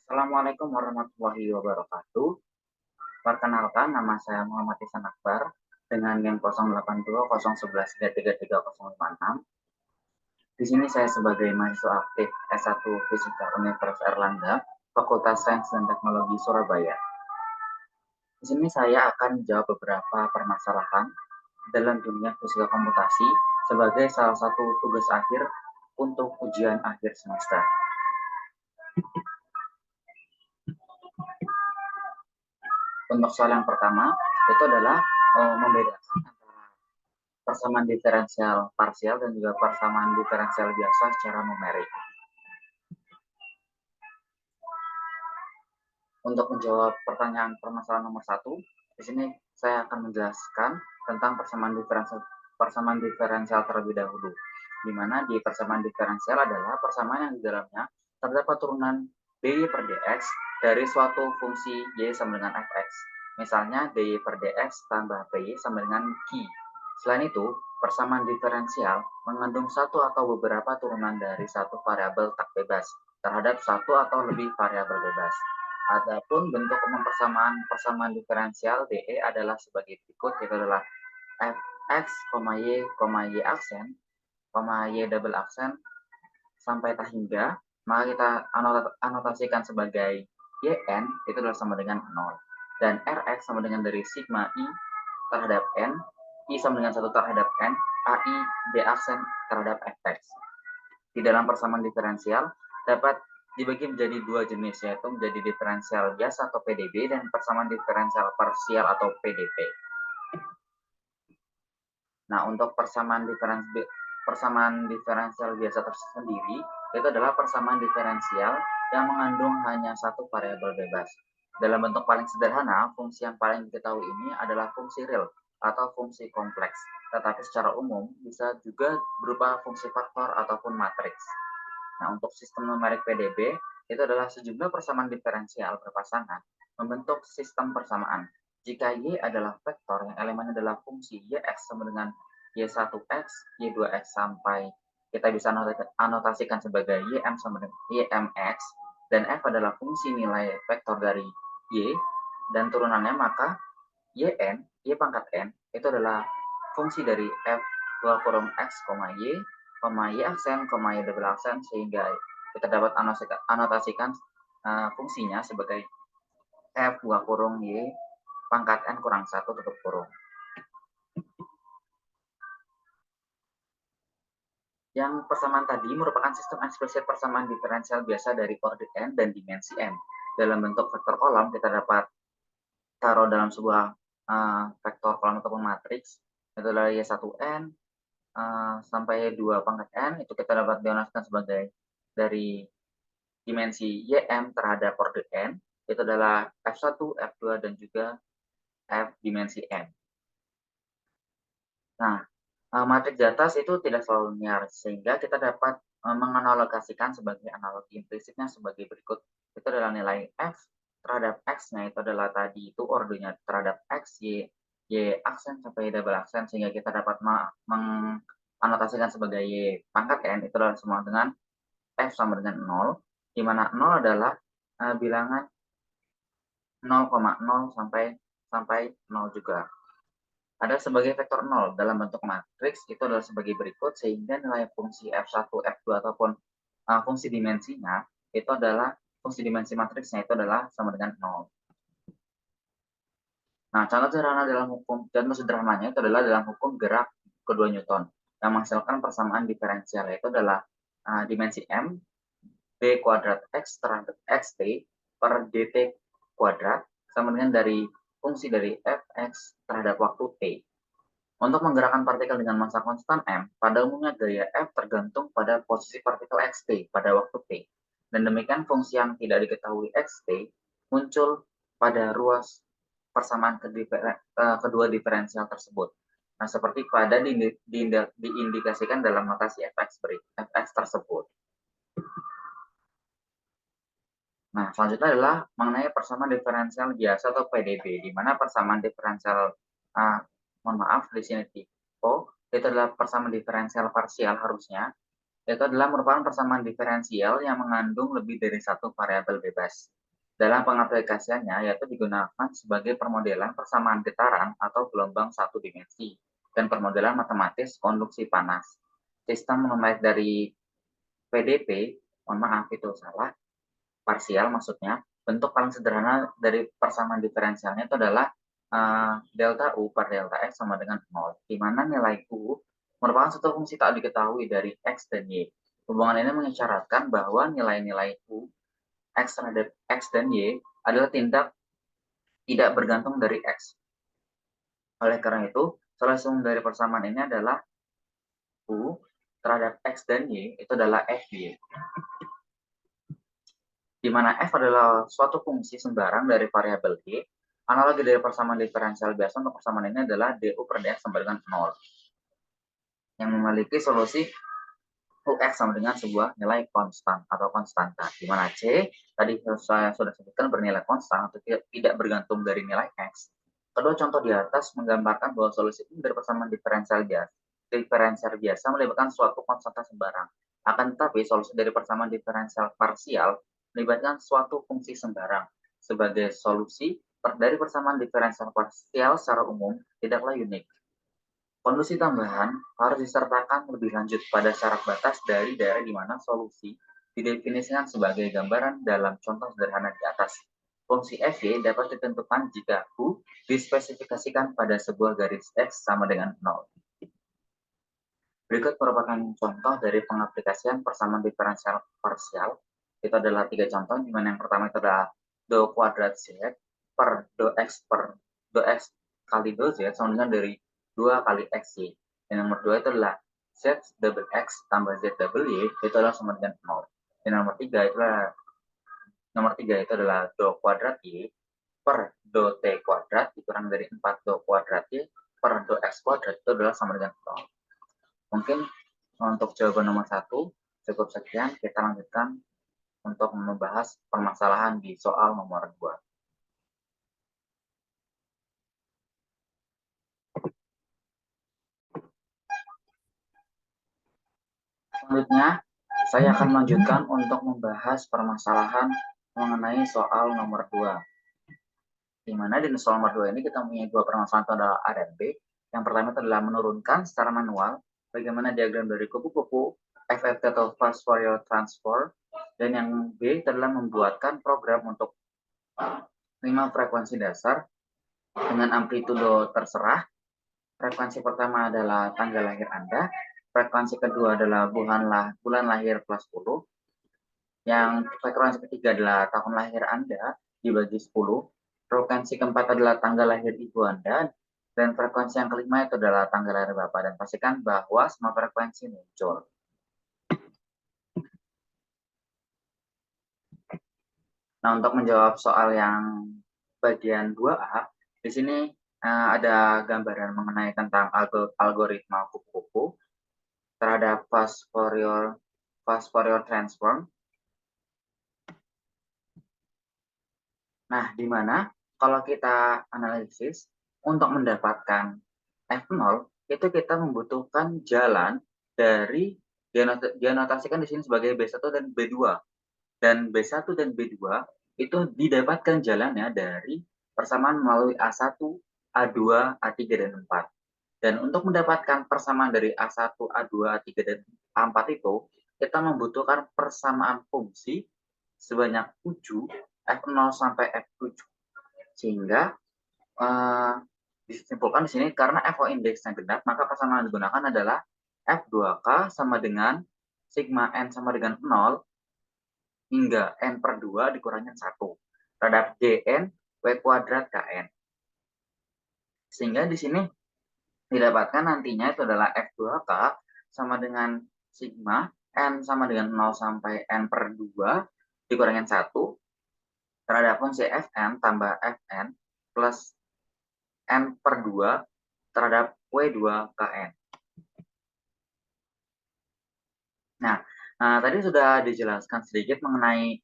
Assalamualaikum warahmatullahi wabarakatuh. Perkenalkan, nama saya Muhammad Ihsan Akbar dengan NIM 082011333056. Di sini saya sebagai mahasiswa aktif S1 Fisika Universitas Erlangga, Fakultas Sains dan Teknologi Surabaya. Di sini saya akan menjawab beberapa permasalahan dalam dunia fisika komputasi sebagai salah satu tugas akhir untuk ujian akhir semester. Untuk soal yang pertama, itu adalah membedakan antara persamaan diferensial parsial dan juga persamaan diferensial biasa secara numerik. Untuk menjawab pertanyaan permasalahan nomor 1, di sini saya akan menjelaskan tentang persamaan diferensial terlebih dahulu, di mana di persamaan diferensial adalah persamaan yang di dalamnya terdapat turunan dy per dx dari suatu fungsi y sama dengan fx. Misalnya dy per dx tambah py sama dengan q. Selain itu, persamaan diferensial mengandung satu atau beberapa turunan dari satu variabel tak bebas terhadap satu atau lebih variabel bebas. Adapun bentuk umum persamaan diferensial DE adalah sebagai berikut, yaitu adalah fx, y aksen, y double aksen, sampai tak hingga, maka kita anotasikan sebagai yn, itu adalah sama dengan 0. Dan rx sama dengan dari sigma i terhadap n, i sama dengan 1 terhadap n, ai d aksen terhadap fx. Di dalam persamaan diferensial dapat dibagi menjadi dua jenis, yaitu menjadi diferensial biasa atau PDB dan persamaan diferensial parsial atau PDP. Nah, untuk persamaan diferensial biasa tersendiri, itu adalah persamaan diferensial yang mengandung hanya satu variabel bebas. Dalam bentuk paling sederhana, fungsi yang paling diketahui ini adalah fungsi real atau fungsi kompleks, tetapi secara umum bisa juga berupa fungsi faktor ataupun matriks. Nah, untuk sistem numerik PDB, itu adalah sejumlah persamaan diferensial berpasangan membentuk sistem persamaan. Jika Y adalah vektor yang elemennya adalah fungsi Yx sama dengan Y1x, Y2x sampai kita bisa anotasikan sebagai Ym sama dengan Ymx, dan F adalah fungsi nilai vektor dari Y dan turunannya, maka Yn, Y pangkat N, itu adalah fungsi dari F 2 kurung X, Y, Y aksen, Y double aksen, sehingga kita dapat anotasikan fungsinya sebagai F 2 kurung Y pangkat N kurang 1 tutup kurung. Yang persamaan tadi merupakan sistem eksplisit persamaan diferensial biasa dari koordinat N dan dimensi M. Dalam bentuk vektor kolom kita dapat taruh dalam sebuah vektor kolom ataupun matriks, itu adalah Y1N sampai 2 pangkat N, itu kita dapat dianalisikan sebagai dari dimensi YM terhadap koordinat N, itu adalah F1, F2, dan juga F dimensi M. Nah, matriks di atas itu tidak selalu linear, sehingga kita dapat menganalogasikan sebagai analogi implisitnya sebagai berikut. Itu adalah nilai F terhadap X-nya, itu adalah tadi itu ordenya terhadap X, Y aksen sampai double aksen, sehingga kita dapat menganotasikan sebagai Y pangkat N, itu adalah sama dengan F sama dengan 0, di mana 0 adalah bilangan 0,0 sampai 0 juga. Ada sebagai vektor 0 dalam bentuk matriks, itu adalah sebagai berikut, sehingga nilai fungsi F1, F2 ataupun fungsi dimensinya itu adalah fungsi dimensi matriksnya itu adalah sama dengan 0. Nah, contoh sederhananya itu adalah dalam hukum gerak kedua Newton yang menghasilkan persamaan diferensial, yaitu adalah dimensi M b kuadrat X terhadap xt per dt kuadrat sama dengan dari fungsi dari fx terhadap waktu t. Untuk menggerakkan partikel dengan massa konstan m, pada umumnya gaya F tergantung pada posisi partikel xt pada waktu t. Dan demikian fungsi yang tidak diketahui xt muncul pada ruas persamaan kedua diferensial tersebut. Nah, seperti pada diindikasikan dalam notasi fx tersebut. Nah, selanjutnya adalah mengenai persamaan diferensial biasa atau PDB, di mana persamaan diferensial, mohon maaf di sini typo, itu adalah persamaan diferensial parsial harusnya, itu adalah merupakan persamaan diferensial yang mengandung lebih dari satu variabel bebas. dalam pengaplikasiannya yaitu digunakan sebagai permodelan persamaan getaran atau gelombang satu dimensi dan permodelan matematis konduksi panas. Sistem numerik dari PDP, mohon maaf itu salah, parsial maksudnya, bentuk paling sederhana dari persamaan diferensialnya itu adalah delta U per delta X sama dengan 0, di mana nilai U merupakan satu fungsi tak diketahui dari X dan Y. Hubungan ini mengisyaratkan bahwa nilai-nilai U X terhadap X dan Y adalah tidak bergantung dari X. Oleh karena itu, solusi dari persamaan ini adalah U terhadap X dan Y itu adalah FY. Di mana F adalah suatu fungsi sembarang dari variabel Y. Analogi dari persamaan diferensial biasa untuk persamaan ini adalah DU per DX sama dengan 0. Yang memiliki solusi UX sama dengan sebuah nilai konstan atau konstanta, di mana C tadi saya sudah sebutkan bernilai konstan atau tidak bergantung dari nilai X. Kedua contoh di atas menggambarkan bahwa solusi dari persamaan diferensial biasa melibatkan suatu konstanta sembarang. Akan tetapi solusi dari persamaan diferensial parsial melibatkan suatu fungsi sembarang. Sebagai solusi dari persamaan diferensial parsial secara umum tidaklah unik. Kondisi tambahan harus disertakan lebih lanjut pada syarat batas dari daerah di mana solusi didefinisikan sebagai gambaran dalam contoh sederhana di atas. Fungsi Fy dapat ditentukan jika U dispesifikasikan pada sebuah garis X sama dengan 0. Berikut merupakan contoh dari pengaplikasian persamaan diferensial parsial. Itu adalah 3 contoh, di mana yang pertama itu adalah do kuadrat Z per do X kali do Z sama dengan dari 2 kali XY. Yang nomor 2 itu adalah Z double X tambah Z double Y, itu adalah sama dengan 0. Dan nomor 3 itu adalah do kuadrat Y per do T kuadrat dikurang dari 4 do kuadrat Y per do X kuadrat, itu adalah sama dengan 0. Mungkin untuk jawaban nomor 1 cukup sekian, kita lanjutkan untuk membahas permasalahan di soal nomor 2. Selanjutnya, saya akan melanjutkan untuk membahas permasalahan mengenai soal nomor 2. Di mana di soal nomor 2 ini kita punya dua permasalahan, itu adalah A dan B. Yang pertama itu adalah menurunkan secara manual bagaimana diagram dari kupu-kupu, FFT atau fast Fourier transform, dan yang B adalah membuatkan program untuk 5 frekuensi dasar dengan amplitudo terserah. Frekuensi pertama adalah tanggal lahir Anda, frekuensi kedua adalah bulan lahir plus 10, yang frekuensi ketiga adalah tahun lahir Anda dibagi 10, frekuensi keempat adalah tanggal lahir ibu Anda, dan frekuensi yang kelima itu adalah tanggal lahir Bapak. Dan pastikan bahwa semua frekuensi muncul. Nah, untuk menjawab soal yang bagian 2A, di sini ada gambaran mengenai tentang algoritma kupu-kupu terhadap fast Fourier transform. Nah, di mana kalau kita analisis untuk mendapatkan F0 itu kita membutuhkan jalan dari dianotasikan di sini sebagai B1 dan B2. Dan B1 dan B2 itu didapatkan jalannya dari persamaan melalui A1, A2, A3, dan 4. Dan untuk mendapatkan persamaan dari A1, A2, A3, dan A4 itu, kita membutuhkan persamaan fungsi sebanyak 7, F0 sampai F7. Sehingga disimpulkan di sini karena FO indeksnya genap, maka persamaan yang digunakan adalah F2K sama dengan sigma N sama dengan 0 hingga N per 2 dikurangin 1 terhadap Dn W kuadrat Kn. Sehingga di sini didapatkan nantinya itu adalah F2K sama dengan sigma N sama dengan 0 sampai N per 2 dikurangin 1 terhadap fungsi Fn tambah Fn plus N per 2 terhadap W2Kn. Nah, tadi sudah dijelaskan sedikit mengenai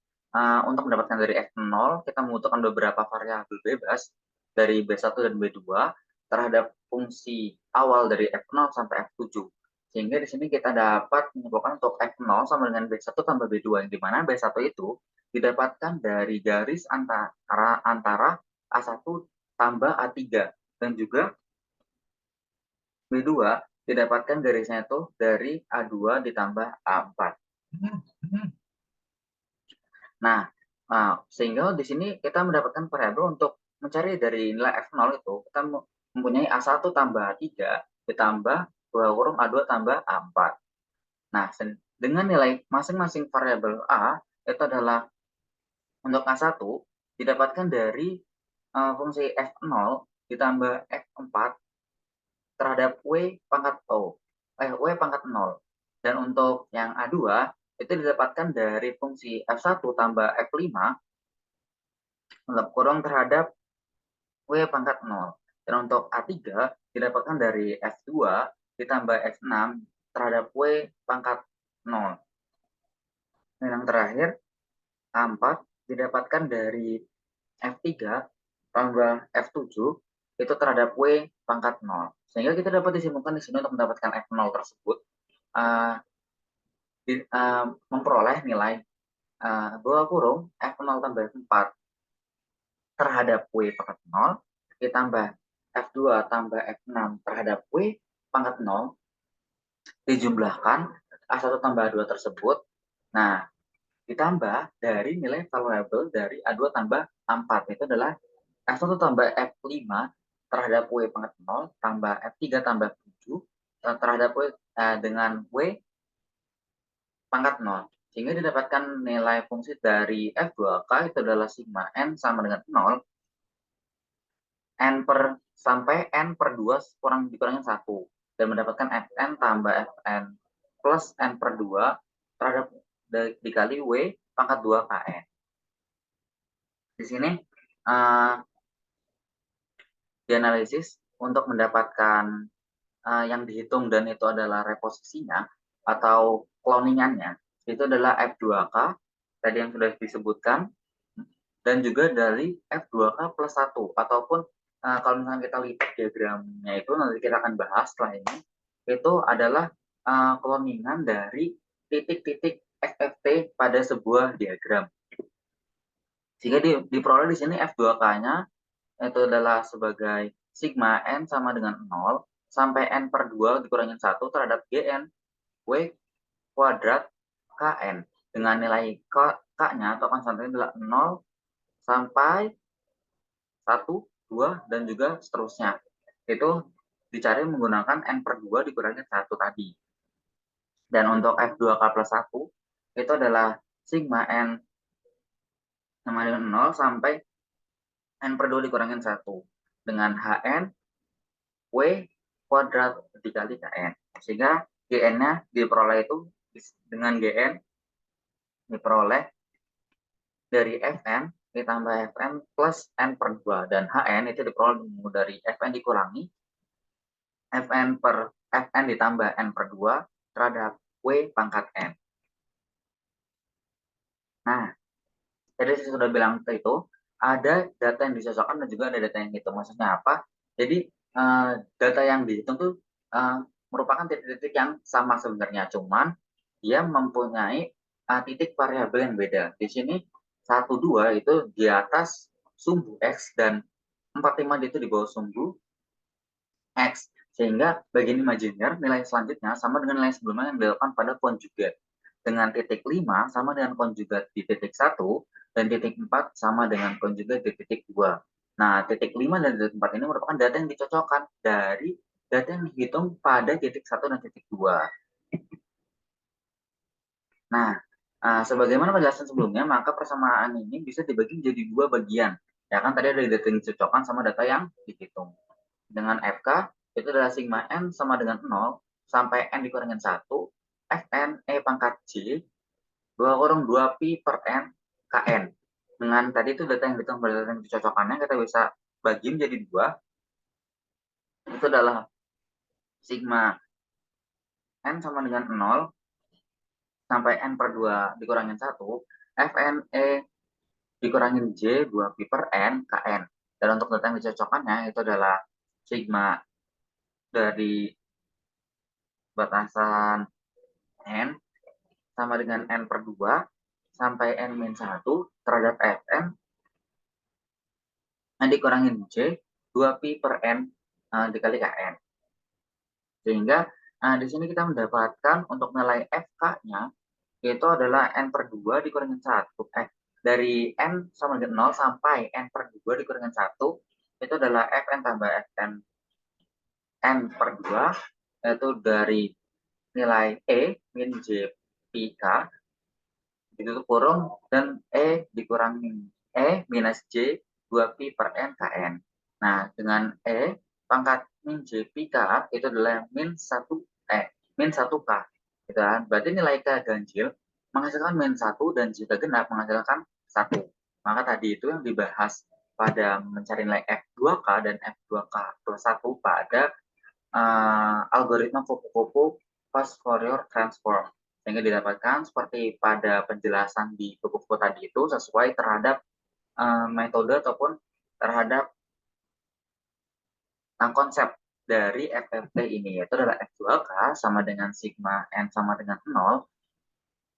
untuk mendapatkan dari F0, kita membutuhkan beberapa variabel bebas dari B1 dan B2 terhadap fungsi awal dari F0 sampai F7. Sehingga di sini kita dapat menyimpulkan untuk F0 sama dengan B1 tambah B2, di mana B1 itu didapatkan dari garis antara A1 tambah A3, dan juga B2 didapatkan garisnya itu dari A2 ditambah A4. Nah, sehingga di sini kita mendapatkan variabel untuk mencari dari nilai F0 itu, kita mempunyai A1 tambah A3 ditambah 2 kurung A2 tambah A4. Nah, dengan nilai masing-masing variabel A, itu adalah untuk A1 didapatkan dari fungsi F0 ditambah F4 terhadap W pangkat W pangkat 0. Dan untuk yang A2 itu didapatkan dari fungsi F1 tambah F5 kurang terhadap W pangkat 0. Dan untuk A3 didapatkan dari F2 ditambah F6 terhadap W pangkat 0. Dan yang terakhir, A4 didapatkan dari F3 tambah F7 itu terhadap W pangkat 0. Sehingga kita dapat disimpulkan di sini untuk mendapatkan F0 tersebut, memperoleh nilai 2 kurung F0 tambah F4 terhadap W pangkat 0 ditambah F2 tambah F6 terhadap W pangkat 0 dijumlahkan A1 tambah A2 tersebut. Nah, ditambah dari nilai variabel dari A2 tambah A4, itu adalah F1 tambah F5 terhadap W pangkat 0 tambah F3 tambah 7 terhadap W dengan W pangkat 0. Sehingga didapatkan nilai fungsi dari F2K itu adalah sigma N sama dengan 0, N per sampai N per 2 dikurangin 1, dan mendapatkan Fn tambah Fn plus N per 2 terhadap dikali W pangkat 2 Kn. Di sini dianalisis untuk mendapatkan yang dihitung dan itu adalah reposisinya atau cloningannya, itu adalah F2K tadi yang sudah disebutkan, dan juga dari F2K plus 1, ataupun kalau misalnya kita lihat diagramnya itu nanti kita akan bahas setelah ini, itu adalah cloningan dari titik-titik FFT pada sebuah diagram. Sehingga diperoleh di sini F2K-nya itu adalah sebagai sigma N sama dengan 0 sampai N per 2 dikurangin 1 terhadap Gn W kuadrat Kn, dengan nilai K-nya atau konstantanya adalah 0 sampai 1, 2, dan juga seterusnya. Itu dicari menggunakan N per 2 dikurangin 1 tadi. Dan untuk F2K plus 1 itu adalah sigma N sama dengan 0 sampai N per 2 dikurangin 1 dengan Hn W kuadrat dikali Kn. Sehingga Gn-nya diperoleh itu dengan Gn diperoleh dari Fn ditambah Fn plus N per 2, dan Hn itu diperoleh dari Fn dikurangi Fn per Fn ditambah N per 2 terhadap W pangkat N. Nah, tadi saya sudah bilang itu ada data yang dicocokkan dan juga ada data yang dihitung. Maksudnya apa? Jadi data yang dihitung itu merupakan titik-titik yang sama sebenarnya, cuman dia mempunyai titik variabel yang beda. Di sini 1, 2 itu di atas sumbu X dan 4, 5 itu di bawah sumbu X. Sehingga bagian imajiner nilai selanjutnya sama dengan nilai sebelumnya yang dilakukan pada konjugat. Dengan titik 5 sama dengan konjugat di titik 1, dan titik 4 sama dengan konjugat di titik 2. Nah, titik 5 dan titik 4 ini merupakan data yang dicocokkan dari data yang dihitung pada titik 1 dan titik 2. Nah, sebagaimana penjelasan sebelumnya, maka persamaan ini bisa dibagi menjadi 2 bagian. Ya kan, tadi ada data yang dicocokkan sama data yang dihitung. Dengan FK, itu adalah sigma N sama dengan 0 sampai N dikurangin 1, Fn E pangkat J, 2 kurung 2 Pi per N Kn. Dengan tadi itu data yang dihitung pada data yang dicocokkannya, kita bisa bagi menjadi 2. Itu adalah sigma N sama dengan 0 sampai N per 2 dikurangin 1, Fn E dikurangin J 2 Pi per N Kn. Dan untuk data yang dicocokkannya itu adalah sigma dari batasan N sama dengan N per 2 sampai N-1 terhadap Fn dikurangin J 2pi per N dikali Kn. Sehingga di sini kita mendapatkan untuk nilai FK-nya yaitu adalah N per 2 dikurangin 1. Dari N sama dengan 0 sampai N per 2 dikurangin 1 itu adalah Fn tambah Fn N per 2 yaitu dari nilai E min J pi K ditutup kurung dan E dikurangin E minus J 2pi per N Kn. Nah, dengan E pangkat min J pi K itu adalah min 1 K. Gitu kan? Berarti nilai K ganjil menghasilkan min 1 dan jika genap menghasilkan 1. Maka tadi itu yang dibahas pada mencari nilai F2K dan F2K plus 1 pada algoritma kupu-kupu fast Fourier transform. Sehingga didapatkan seperti pada penjelasan di buku-buku tadi itu sesuai terhadap metode ataupun terhadap konsep dari FFT ini, yaitu adalah F2K sama dengan sigma N sama dengan 0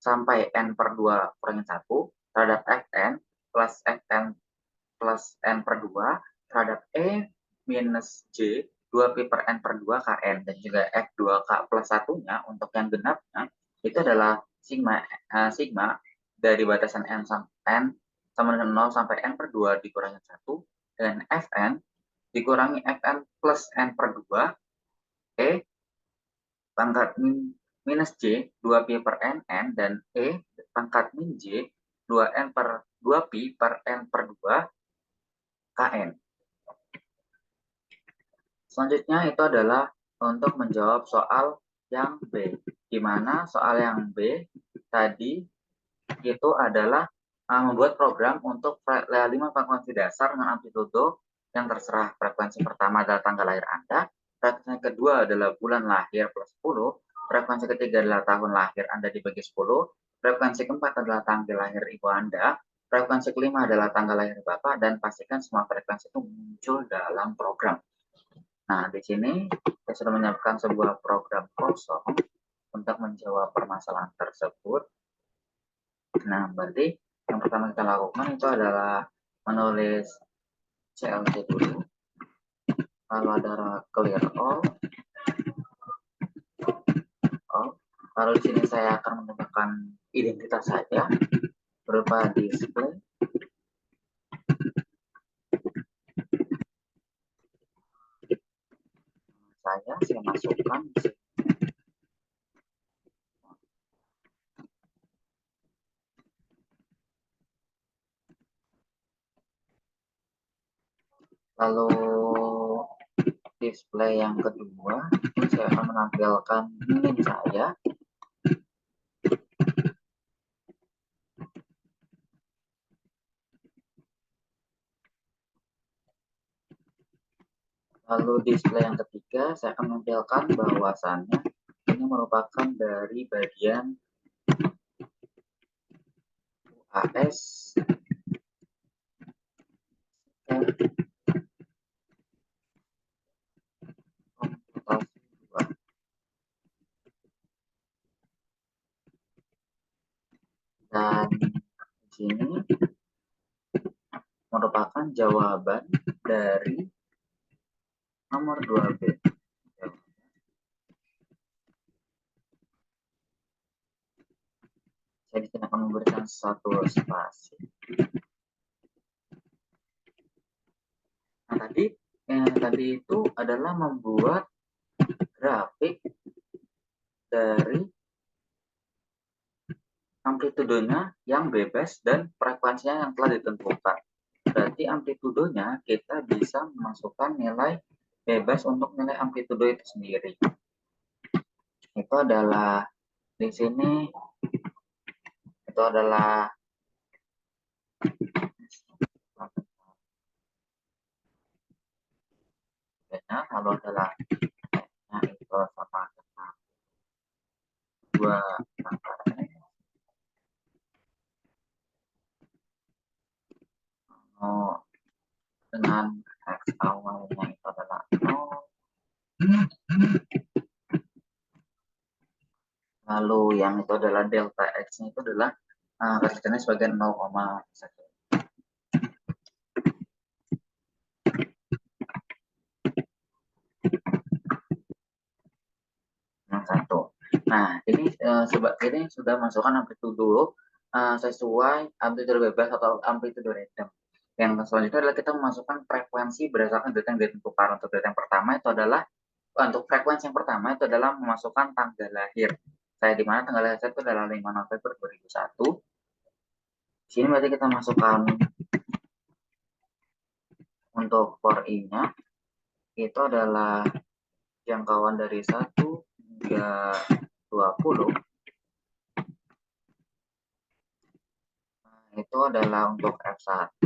sampai N per 2 kurangin 1 terhadap Fn plus N per 2 terhadap E minus J 2pi per N per 2 Kn, dan juga F2K plus 1-nya untuk yang genapnya itu adalah sigma dari batasan N sama dengan 0 sampai N per 2 dikurangi 1 dan Fn dikurangi Fn plus N per 2 E pangkat minus J 2pi per N dan E pangkat min J 2N per 2pi per N per 2 Kn. Selanjutnya itu adalah untuk menjawab soal yang B, di mana soal yang B tadi itu adalah membuat program untuk 5 frekuensi dasar dengan amplitudo yang terserah. Frekuensi pertama adalah tanggal lahir Anda, frekuensi kedua adalah bulan lahir plus 10, frekuensi ketiga adalah tahun lahir Anda dibagi 10, frekuensi keempat adalah tanggal lahir ibu Anda, frekuensi kelima adalah tanggal lahir Bapak, dan pastikan semua frekuensi itu muncul dalam program. Nah, di sini saya sudah menyiapkan sebuah program kosong untuk menjawab permasalahan tersebut. Nah, berarti yang pertama kita lakukan itu adalah menulis CLC dulu. Lalu ada clear all. Lalu di sini saya akan menambahkan identitas saja berupa display. Saya masukkan lalu display yang kedua ini saya akan menampilkan min saya. Lalu display yang ketiga saya akan menampilkan bahwasannya ini merupakan dari bagian UAS dan di sini merupakan jawaban dari nomor 2B. Saya di sini akan memberikan satu spasi. Nah, tadi itu adalah membuat grafik dari amplitudonya yang bebas dan frekuensinya yang telah ditentukan. Berarti amplitudonya kita bisa memasukkan nilai bebas untuk nilai amplitudo itu sendiri. Itu adalah di sini itu adalah lalu adalah itu sama dengan 2 dengan X awalnya itu adalah 0 yang itu adalah delta X-nya itu adalah resistennya sebagai 0,1. Nah, ini ini sudah masukkan amplitudo sesuai amplitudo bebas atau amplitudo random. Yang selanjutnya adalah kita memasukkan frekuensi berdasarkan data yang ditentukan. Untuk data yang pertama itu adalah untuk frekuensi yang pertama itu adalah memasukkan tanggal lahir. Saya di mana tanggal lahir saya itu adalah 5 November 2001. Di sini berarti kita masukkan untuk for i-nya itu adalah jangkauan dari 1 hingga 20. Itu adalah untuk F1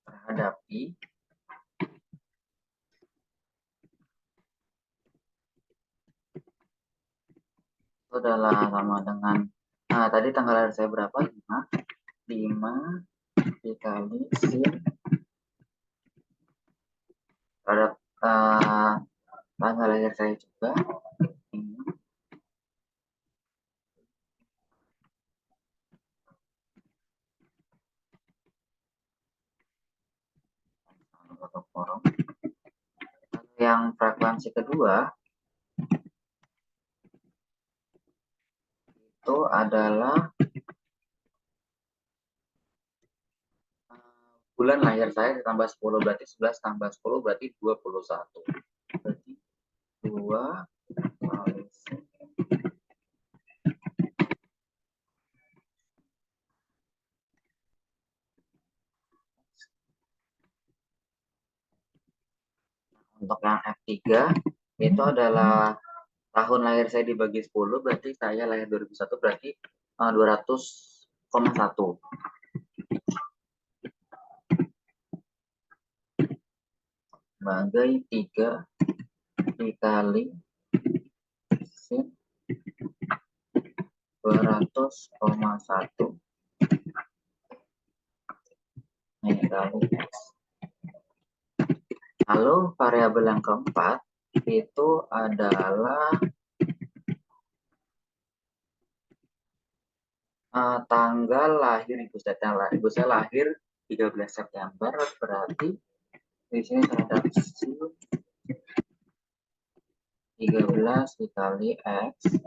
terhadap I. Itu adalah sama dengan, nah tadi tanggal lahir saya berapa? 5 dikali sin terhadap tanggal lahir saya juga. Yang frekuensi kedua itu adalah bulan lahir saya ditambah 10 berarti 11 tambah 10 berarti 21. Berarti 2 kali untuk yang F3 itu adalah tahun lahir saya dibagi 10 berarti saya lahir 2001 berarti 200,1 sebagai 3 dikali sin 200,1 dikali X. Lalu variabel yang keempat itu adalah tanggal lahir ibu saya. Ibu saya lahir 13 September berarti di sini terhadap 13 dikali X.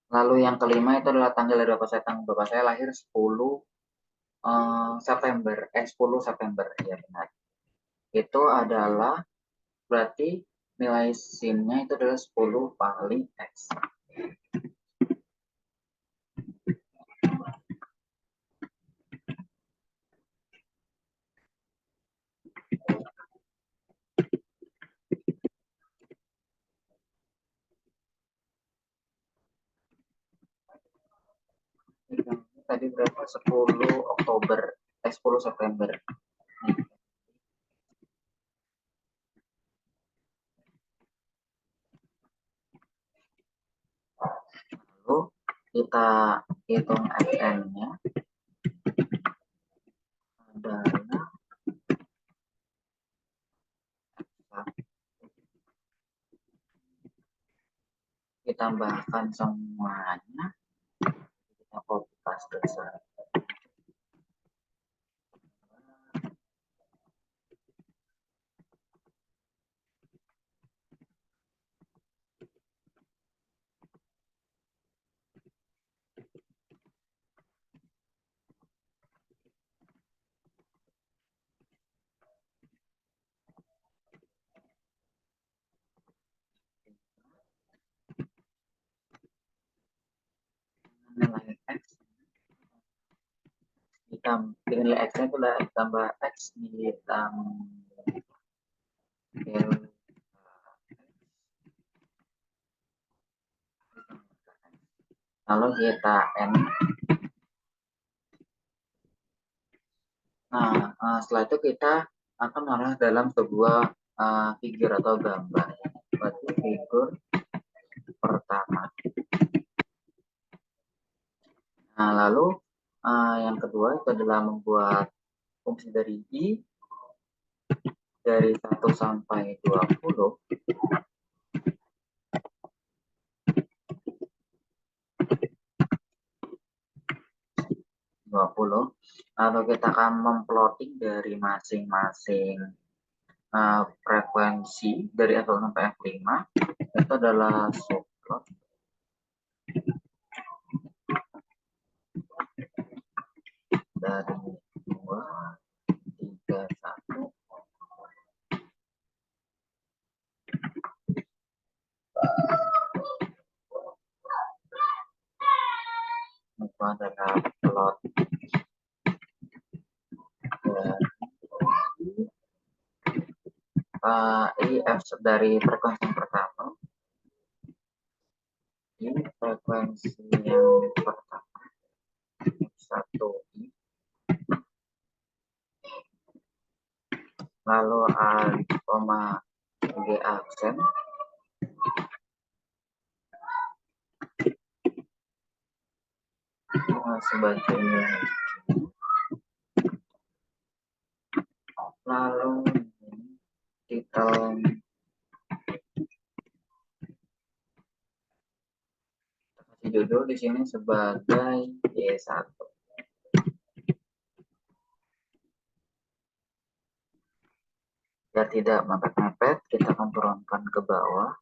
Lalu yang kelima itu adalah tanggal dari bapak saya. Tanggal bapak saya lahir 10 September, 10 September, ya benar. Itu adalah berarti nilai sin-nya itu adalah 10 kali X. Tadi berapa? 10 Oktober, 10 September. Lalu kita hitung Fn-nya adalah ditambahkan semuanya, kita copy paste saja. Nilai X nilai X-nya itu adalah tambah X ditambah lalu kita N. Nah, setelah itu kita akan mengarah dalam sebuah figur atau gambar. Berarti figur pertama. Nah, lalu yang kedua itu adalah membuat fungsi dari I dari 1 sampai 20. 20. Lalu kita akan memplotting dari masing-masing frekuensi dari F0 sampai F5. Itu adalah subplot dari 2, 3, 1. Itu adalah plot dari F dari frekuensi yang pertama. Ini frekuensi yang pertama F1i, lalu A, G aksen, sebagainya. Lalu kita kasih judul di sini sebagai Y1. Biar tidak mepet-mepet, kita akan turunkan ke bawah.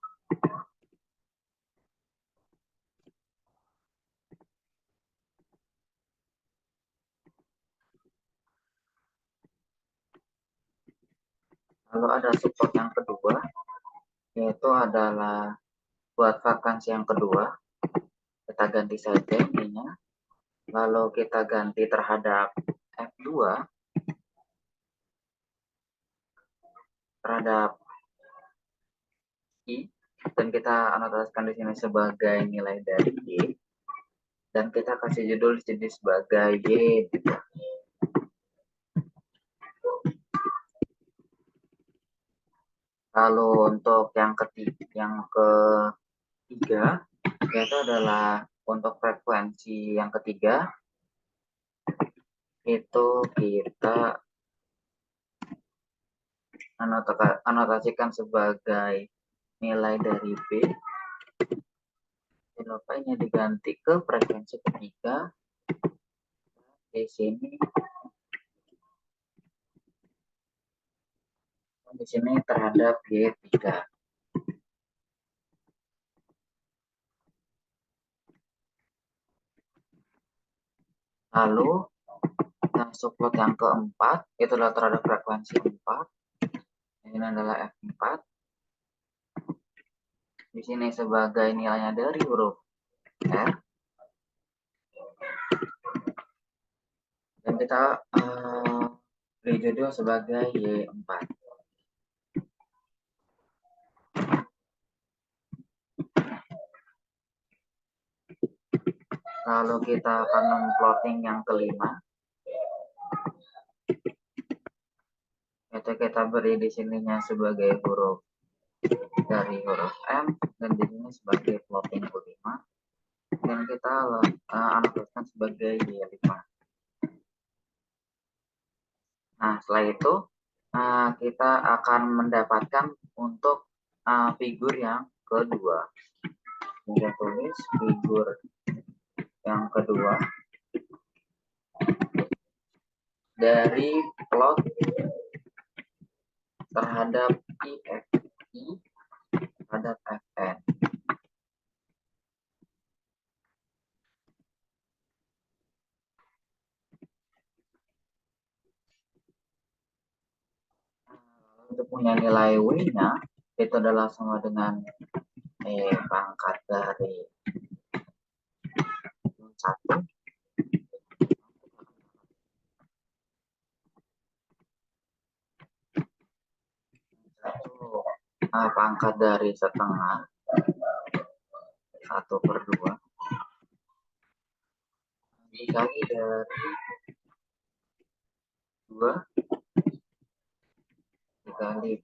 Lalu ada support yang kedua, yaitu adalah buat frekuensi yang kedua. Kita ganti saja ininya. Lalu kita ganti terhadap F2, terhadap I, dan kita anotasikan di sini sebagai nilai dari Y, dan kita kasih judul di sini sebagai Y. Lalu untuk yang ketiga, yaitu adalah untuk frekuensi yang ketiga, itu kita anotasikan sebagai nilai dari B. Nilainya diganti ke frekuensi ketiga. Di sini terhadap Y3. Lalu subplot yang keempat itu adalah terhadap frekuensi 4. Ini adalah F4. Di sini sebagai nilainya dari huruf R. Dan kita beri judul sebagai Y4. Lalu kita akan memplotting yang kelima. Itu kita beri di sininya sebagai huruf dari huruf M, dan di sini sebagai plotting kelima. Dan kita anotasikan sebagai Y5. Nah, setelah itu kita akan mendapatkan untuk figur yang kedua. Kita tulis figur yang kedua dari plot terhadap IFI terhadap FN. Untuk punya nilai W-nya itu adalah sama dengan pangkat dari 1. Pangkat dari setengah 1/2 dikali dari 2 dikali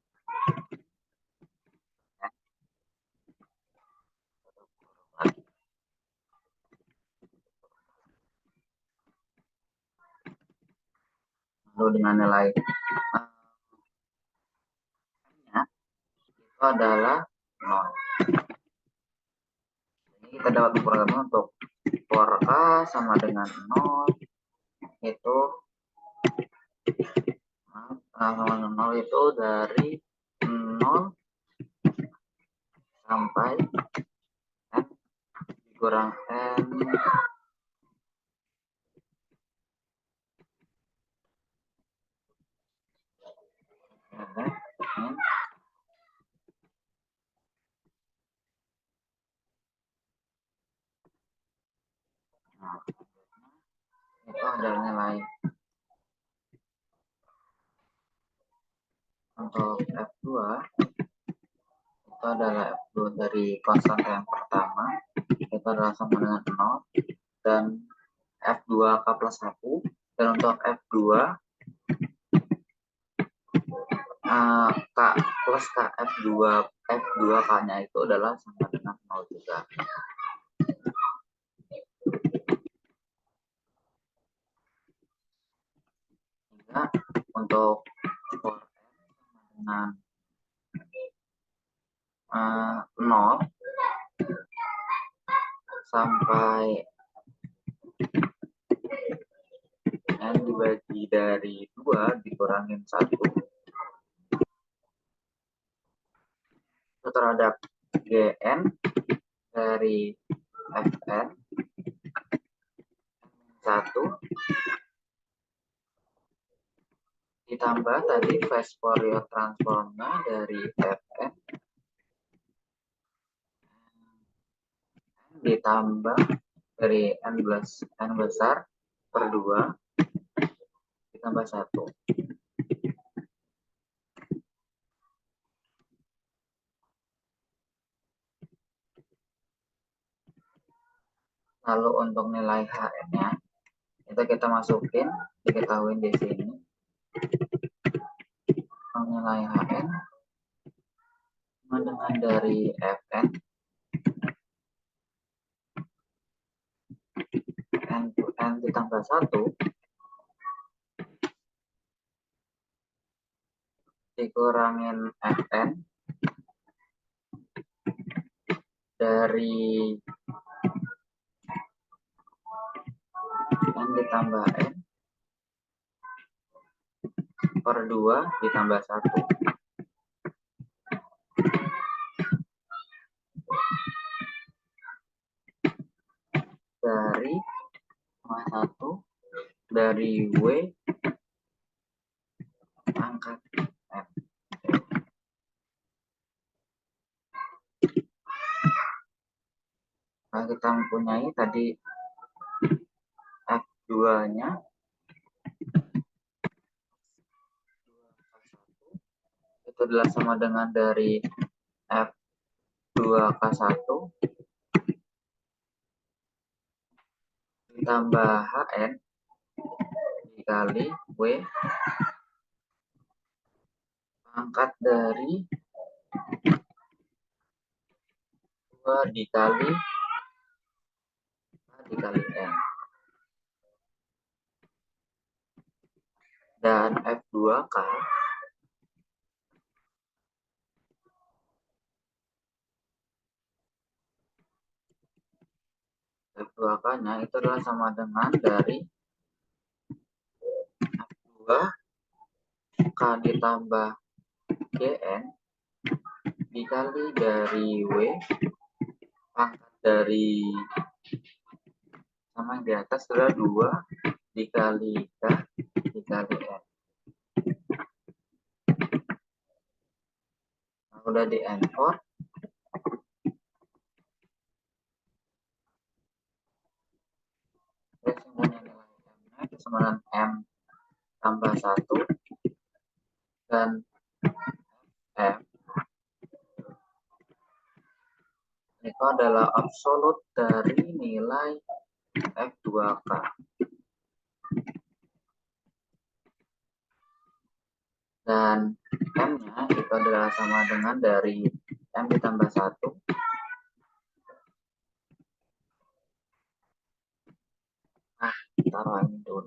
lalu dengan nilai nya itu adalah 0. Ini kita dapat memperoleh untuk for A sama dengan 0, itu sama 0 itu dari 0 sampai n dikurang n nah, itu adalah nilai untuk F2 itu adalah F2 dari konstan yang pertama itu adalah sama dengan 0 dan F2K plus 1 dan untuk F2 K plus K F2 K nya itu adalah sama dengan 0 juga. Sehingga untuk for n dengan 0 sampai n dibagi dari 2 dikurangin 1 itu terhadap Gn dari Fn 1 ditambah tadi fast Fourier transformnya dari Fn ditambah dari n besar per 2 ditambah 1. Lalu untuk nilai Hn-nya itu kita masukin, diketahui di sini. Nilai Hn sama dengan dari Fn n ditambah 1 dikurangin Fn dari n ditambah n per 2 ditambah 1. Dari 1 dari W angkat N. Nah, kita mempunyai tadi F2-nya itu adalah sama dengan dari F2K1 ditambah Hn dikali W pangkat dari 2 dikali N. Dan F2K F2K-nya itu adalah sama dengan dari F2 K ditambah Gn dikali dari W pangkat dari sama yang di atas adalah 2 dikali K dikali N. Nah, udah di N4 punya nilai M-nya itu sama dengan M tambah 1 dan M itu adalah absolut dari nilai F2K. Dan M-nya itu adalah sama dengan dari M ditambah 1 nah, taruh ini dulu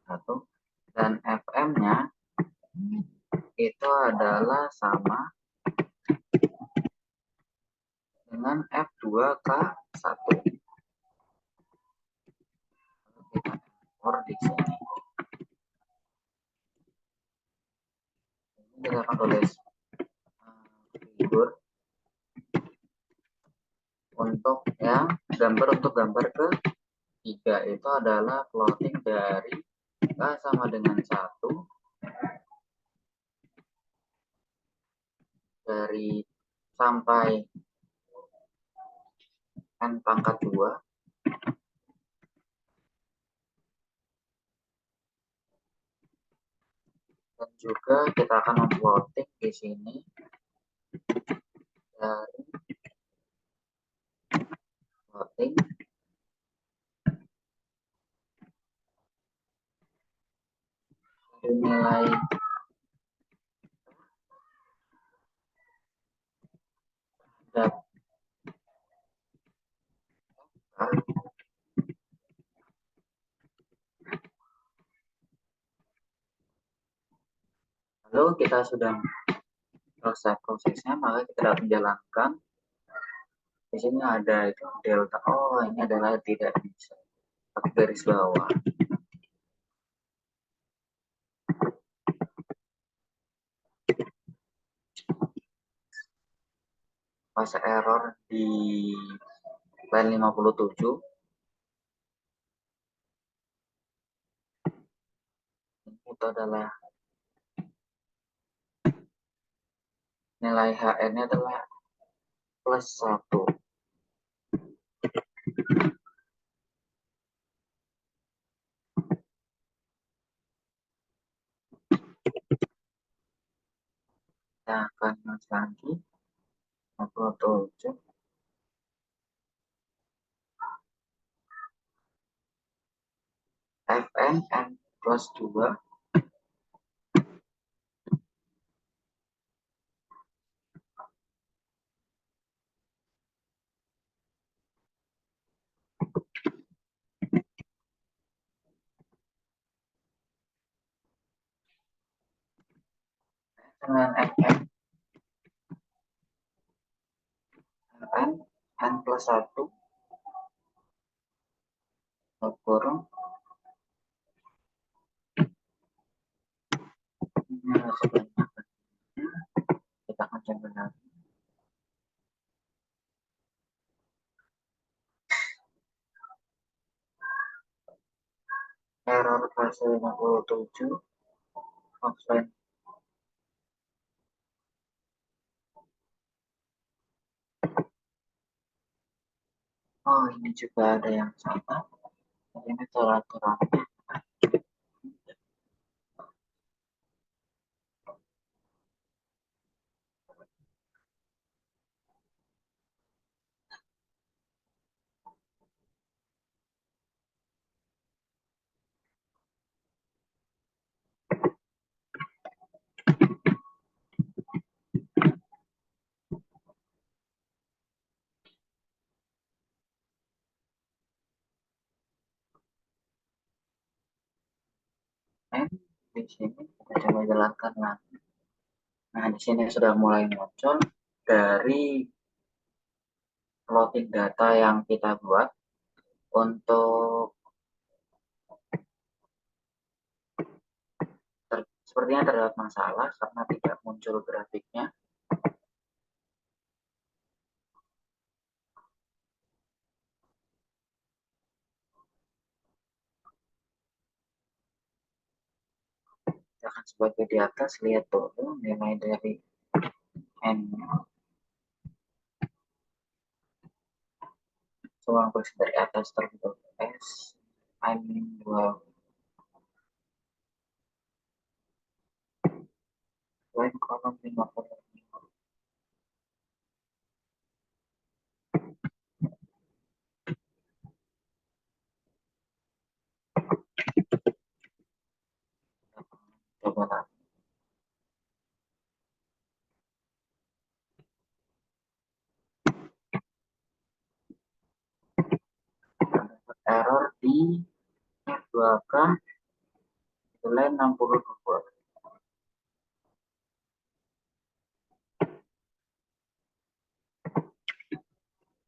1 dan Fm-nya itu adalah sama dengan F2K1. error di sini. Ini kita akan tulis figur untuk yang gambar ketiga itu adalah plotting dari K sama dengan 1 dari sampai N pangkat 2 dan juga kita akan memplotting di sini dari plotting nilai data lalu kita sudah selesai prosesnya, maka kita dapat menjalankan. Di sini ada itu delta. Oh, ini adalah tidak bisa pakai garis bawah. Fase error di line 57. Itu adalah nilai HN-nya adalah +1. Kita akan masuk lagi 57 FN N +2 dengan FN N+1 kurung kita akan coba lagi. Error fase 57 offline. Oh, ini juga ada yang sama. Ini aturan-aturannya. Di sini kita coba jalankan lagi. Nah, di sini sudah mulai muncul dari plotting data yang kita buat. Untuk sepertinya terdapat masalah karena tidak muncul grafiknya. Kita akan sebagai di atas, lihat dulu nilai dari N. Coba dari atas terbentuk S N2 line kolom 50. Coba lagi. Error di F2K nilai 62.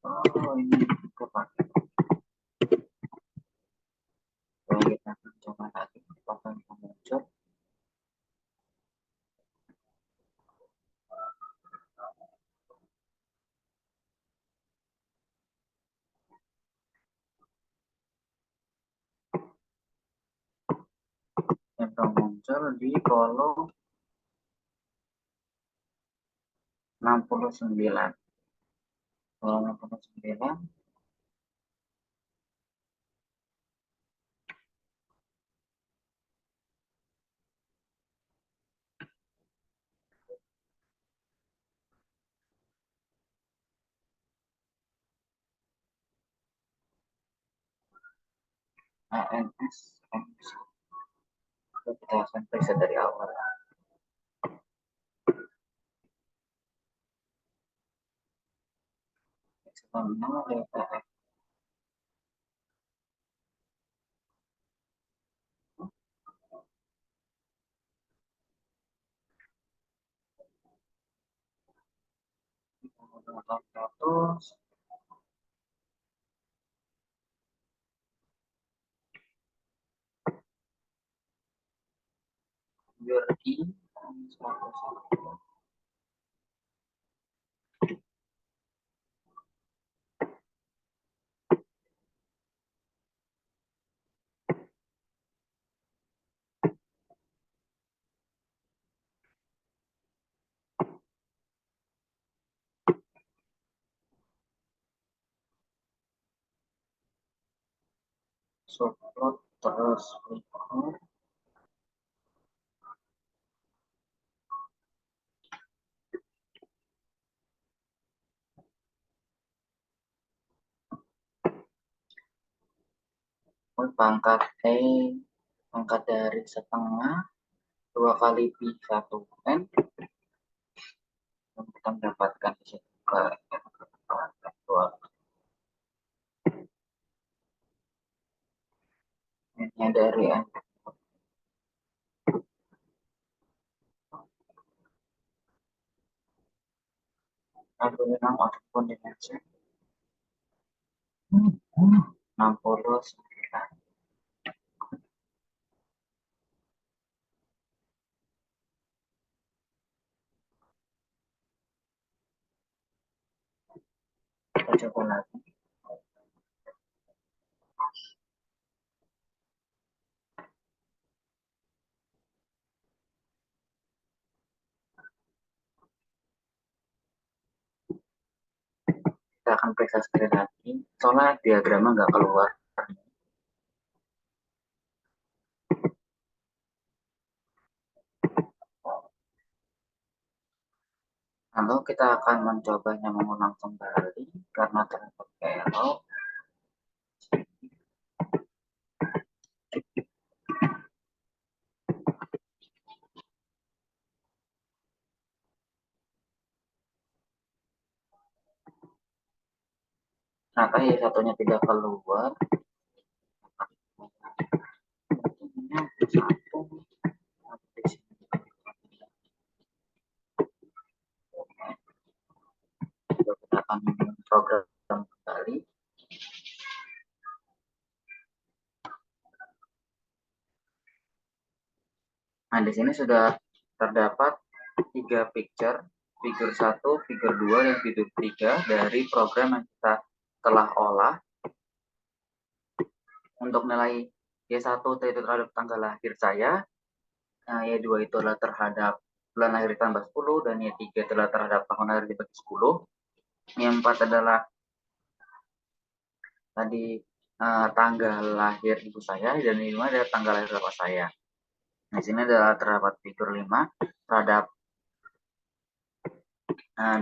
Oh, ini kepakai. Kita muncul di kolom 69. Kolom 69. ANS. Kita akan periksa dari awal. Sebelumnya delta F. Terus I subplot terus berikut pangkat pangkat dari setengah 2 kali pi 1n, kita mendapatkan di situ ke 2. Ini dari n. Alunan ataupun dimensi 69. Kita coba lagi. Kita akan periksa sekali lagi. Soalnya diagramnya nggak keluar. Lalu kita akan mencobanya mengulang kembali karena terdapat error. Ternyata ya satunya tidak keluar. Satu. Kita akan program kembali. Nah, di sini sudah terdapat 3 picture, figur 1, figur 2, dan figur 3 dari program yang kita telah olah. Untuk nilai Y1 itu terhadap tanggal lahir saya, Y2 itu adalah terhadap bulan lahir ditambah 10, dan Y3 adalah terhadap tahun lahir dibagi 10. Y4 adalah tadi tanggal lahir ibu saya, dan Y5 adalah tanggal lahir bapak saya. Di sini adalah terdapat figur 5 terhadap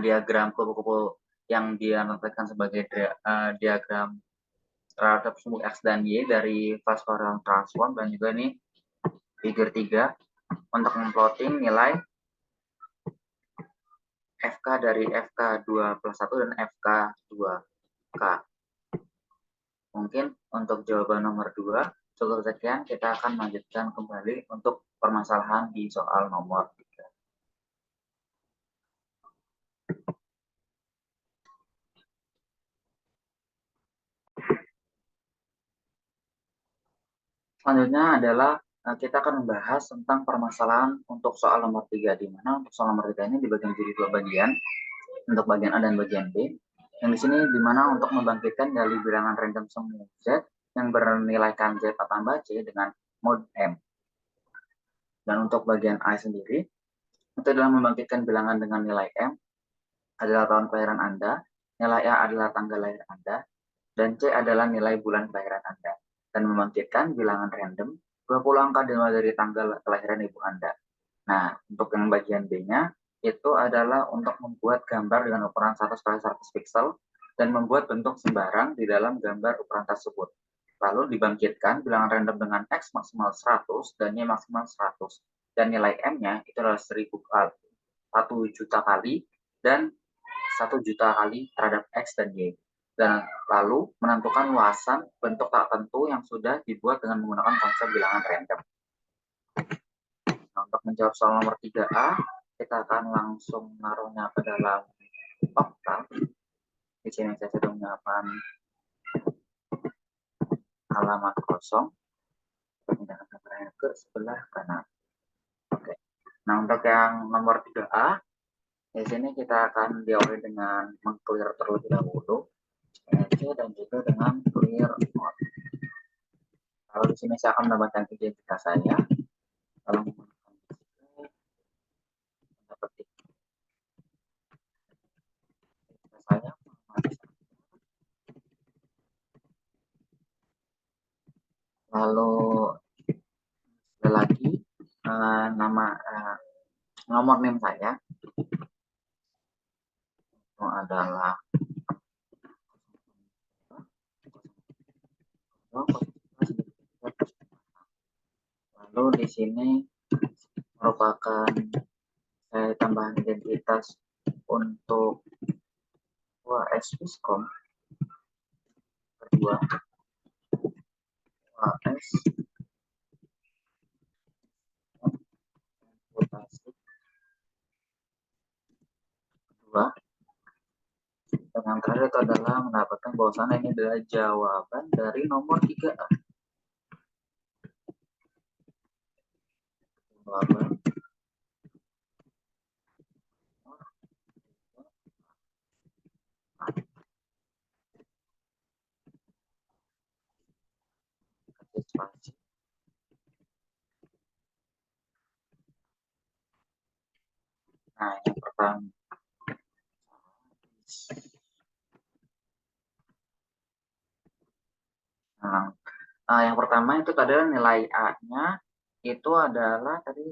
diagram kubu-kubu yang dinotakan sebagai diagram terhadap sumbu X dan Y dari fast Fourier transform, dan juga ini figur 3 untuk memplotting nilai FK dari FK2 plus 1 dan FK2K. Mungkin untuk jawaban nomor 2 cukup sekian, kita akan melanjutkan kembali untuk permasalahan di soal nomor 3. Selanjutnya adalah kita akan membahas tentang permasalahan untuk soal nomor 3, di mana untuk soal nomor 3 ini dibagi menjadi 2 bagian, untuk bagian A dan bagian B. Yang di sini di mana untuk membangkitkan dari bilangan random semu Z yang bernilai kan Z tambah C dengan mod M. Dan untuk bagian A sendiri, itu adalah membangkitkan bilangan dengan nilai M adalah tahun kelahiran Anda, nilai A adalah tanggal lahir Anda, dan C adalah nilai bulan kelahiran Anda. Dan membangkitkan bilangan random 20 angka dimulai dari tanggal kelahiran ibu Anda. Nah, untuk yang bagian B-nya, itu adalah untuk membuat gambar dengan ukuran 100x100 pixel dan membuat bentuk sembarang di dalam gambar ukuran tersebut. Lalu dibangkitkan bilangan random dengan X maksimal 100 dan Y maksimal 100. Dan nilai M-nya itu adalah 1 juta kali dan 1 juta kali terhadap X dan Y. Dan lalu menentukan luasan bentuk tak tentu yang sudah dibuat dengan menggunakan konsep bilangan random. Nah, untuk menjawab soal nomor 3A, kita akan langsung menaruhnya ke dalam oktal. Di sini saya sudah menyiapkan halaman kosong. Pindahkan gambarnya ke sebelah kanan. Oke. Nah, untuk yang nomor 3A, di sini kita akan diawali dengan meng-clear terlebih dahulu. Dan juga dengan clear mode. Lalu di sini saya akan menambahkan identitas saya. Kalau ketik saya lalu sekali lagi nomor NIM saya itu adalah lalu di sini merupakan tambahan identitas untuk WSFiskom kedua WS kedua dan yang terakhir itu adalah mendapatkan bahwasannya ini adalah jawaban dari nomor 3A. Jawaban nah, yang pertama. Nah, yang pertama itu adalah nilai A-nya itu adalah tadi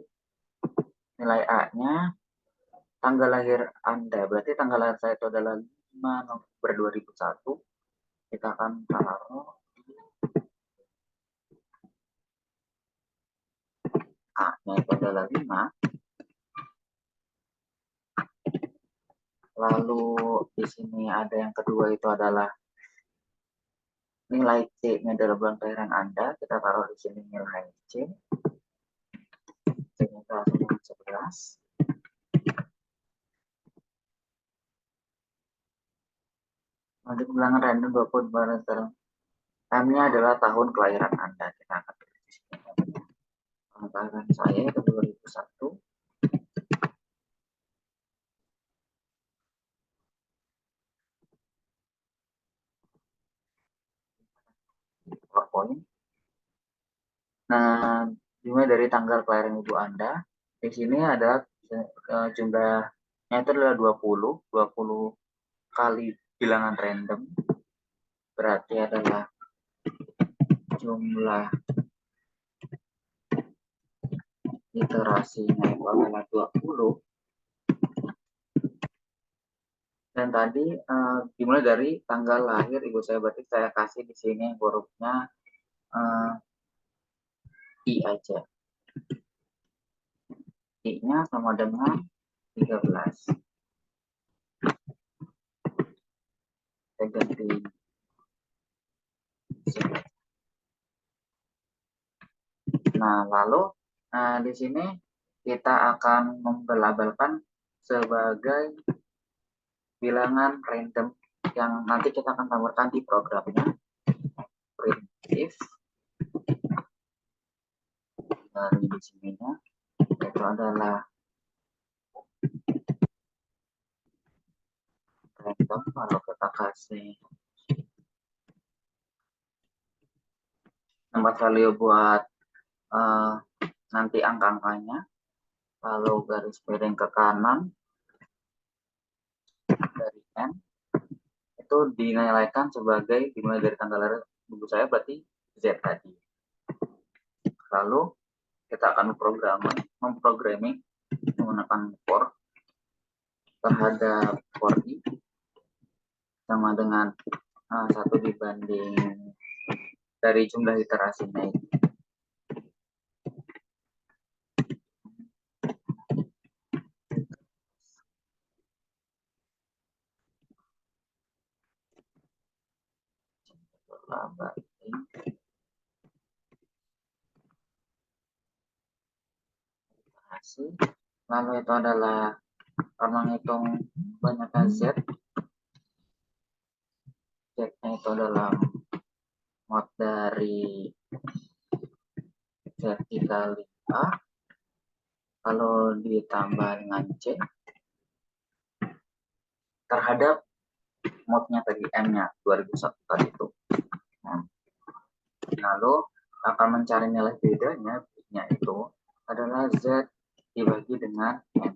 nilai A-nya tanggal lahir Anda. Berarti tanggal lahir saya itu adalah 5 November 2001. Kita akan taruh A-nya itu adalah 5. Lalu di sini ada yang kedua itu adalah nilai C-nya adalah bulan kelahiran Anda. Kita taruh di sini nilai C. C-nya adalah 11. Nanti bilangan random 20 bulan sekarang. M-nya adalah tahun kelahiran Anda. Kita akan tulis di sini. Tahun kelahiran saya itu 2001. PowerPoint. Nah, dimulai dari tanggal kelahiran ibu Anda. Di sini ada jumlahnya itu adalah 20 kali bilangan random. Berarti adalah jumlah iterasinya itu adalah 20. Dan tadi dimulai dari tanggal lahir ibu saya, berarti saya kasih di sini hurufnya I aja. I-nya sama dengan 13. Saya ganti. Nah, lalu di sini kita akan membelabelkan sebagai bilangan random yang nanti kita akan tambahkan di programnya. Print if dari di sininya itu adalah random, lalu kita kasih tempat value buat nanti angka-angkanya, lalu garis miring ke kanan dari N itu dinilaikan sebagai dimulai dari tanggal lahir ibu saya, berarti Z tadi. Lalu kita akan memprogramming menggunakan for terhadap for i sama dengan 1 dibanding dari jumlah iterasinya ini. Lalu itu adalah menghitung banyaknya Z. Z-nya itu adalah mod dari vertikal A, lalu ditambah dengan C terhadap modnya tadi, M-nya 2001 tadi itu. Lalu akan mencari nilai bedanya, itu adalah Z dibagi dengan M.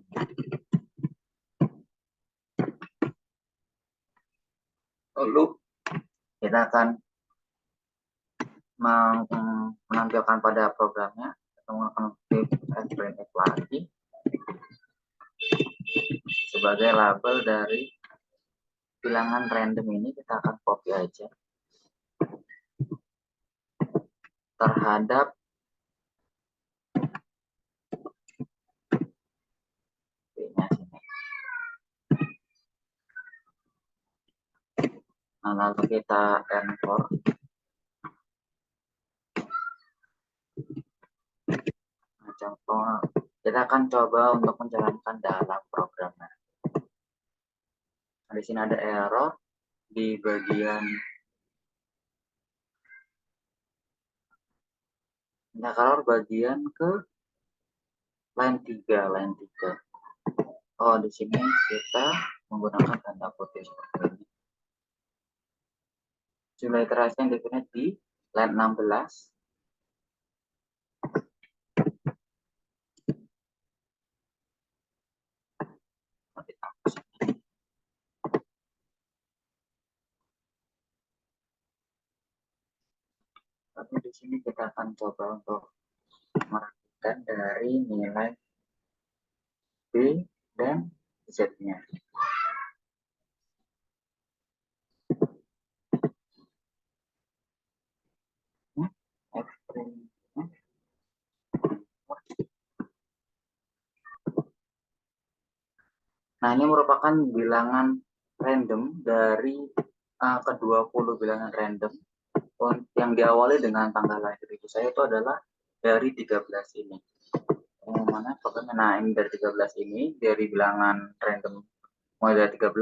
Lalu kita akan menampilkan pada programnya, kita menggunakan printf lagi sebagai label dari bilangan random ini. Kita akan copy aja terhadap B-nya sini. Nah, lalu kita enter. Nah, contoh, kita akan coba untuk menjalankan dalam programnya. Nah, di sini ada error di bagian bagian ke line 3. Oh, di sini kita menggunakan tanda kutip seperti ini. Jumlah iterasi yang definite di line 16. Tapi di sini kita akan coba untuk merapikan dari nilai B dan Z-nya. Nah, ini merupakan bilangan random dari ke-20 bilangan random yang diawali dengan tanggal lahir ibu saya itu adalah dari 13 ini. Yang mana pokoknya, nah ini dari 13 ini, dari bilangan random mulai dari 13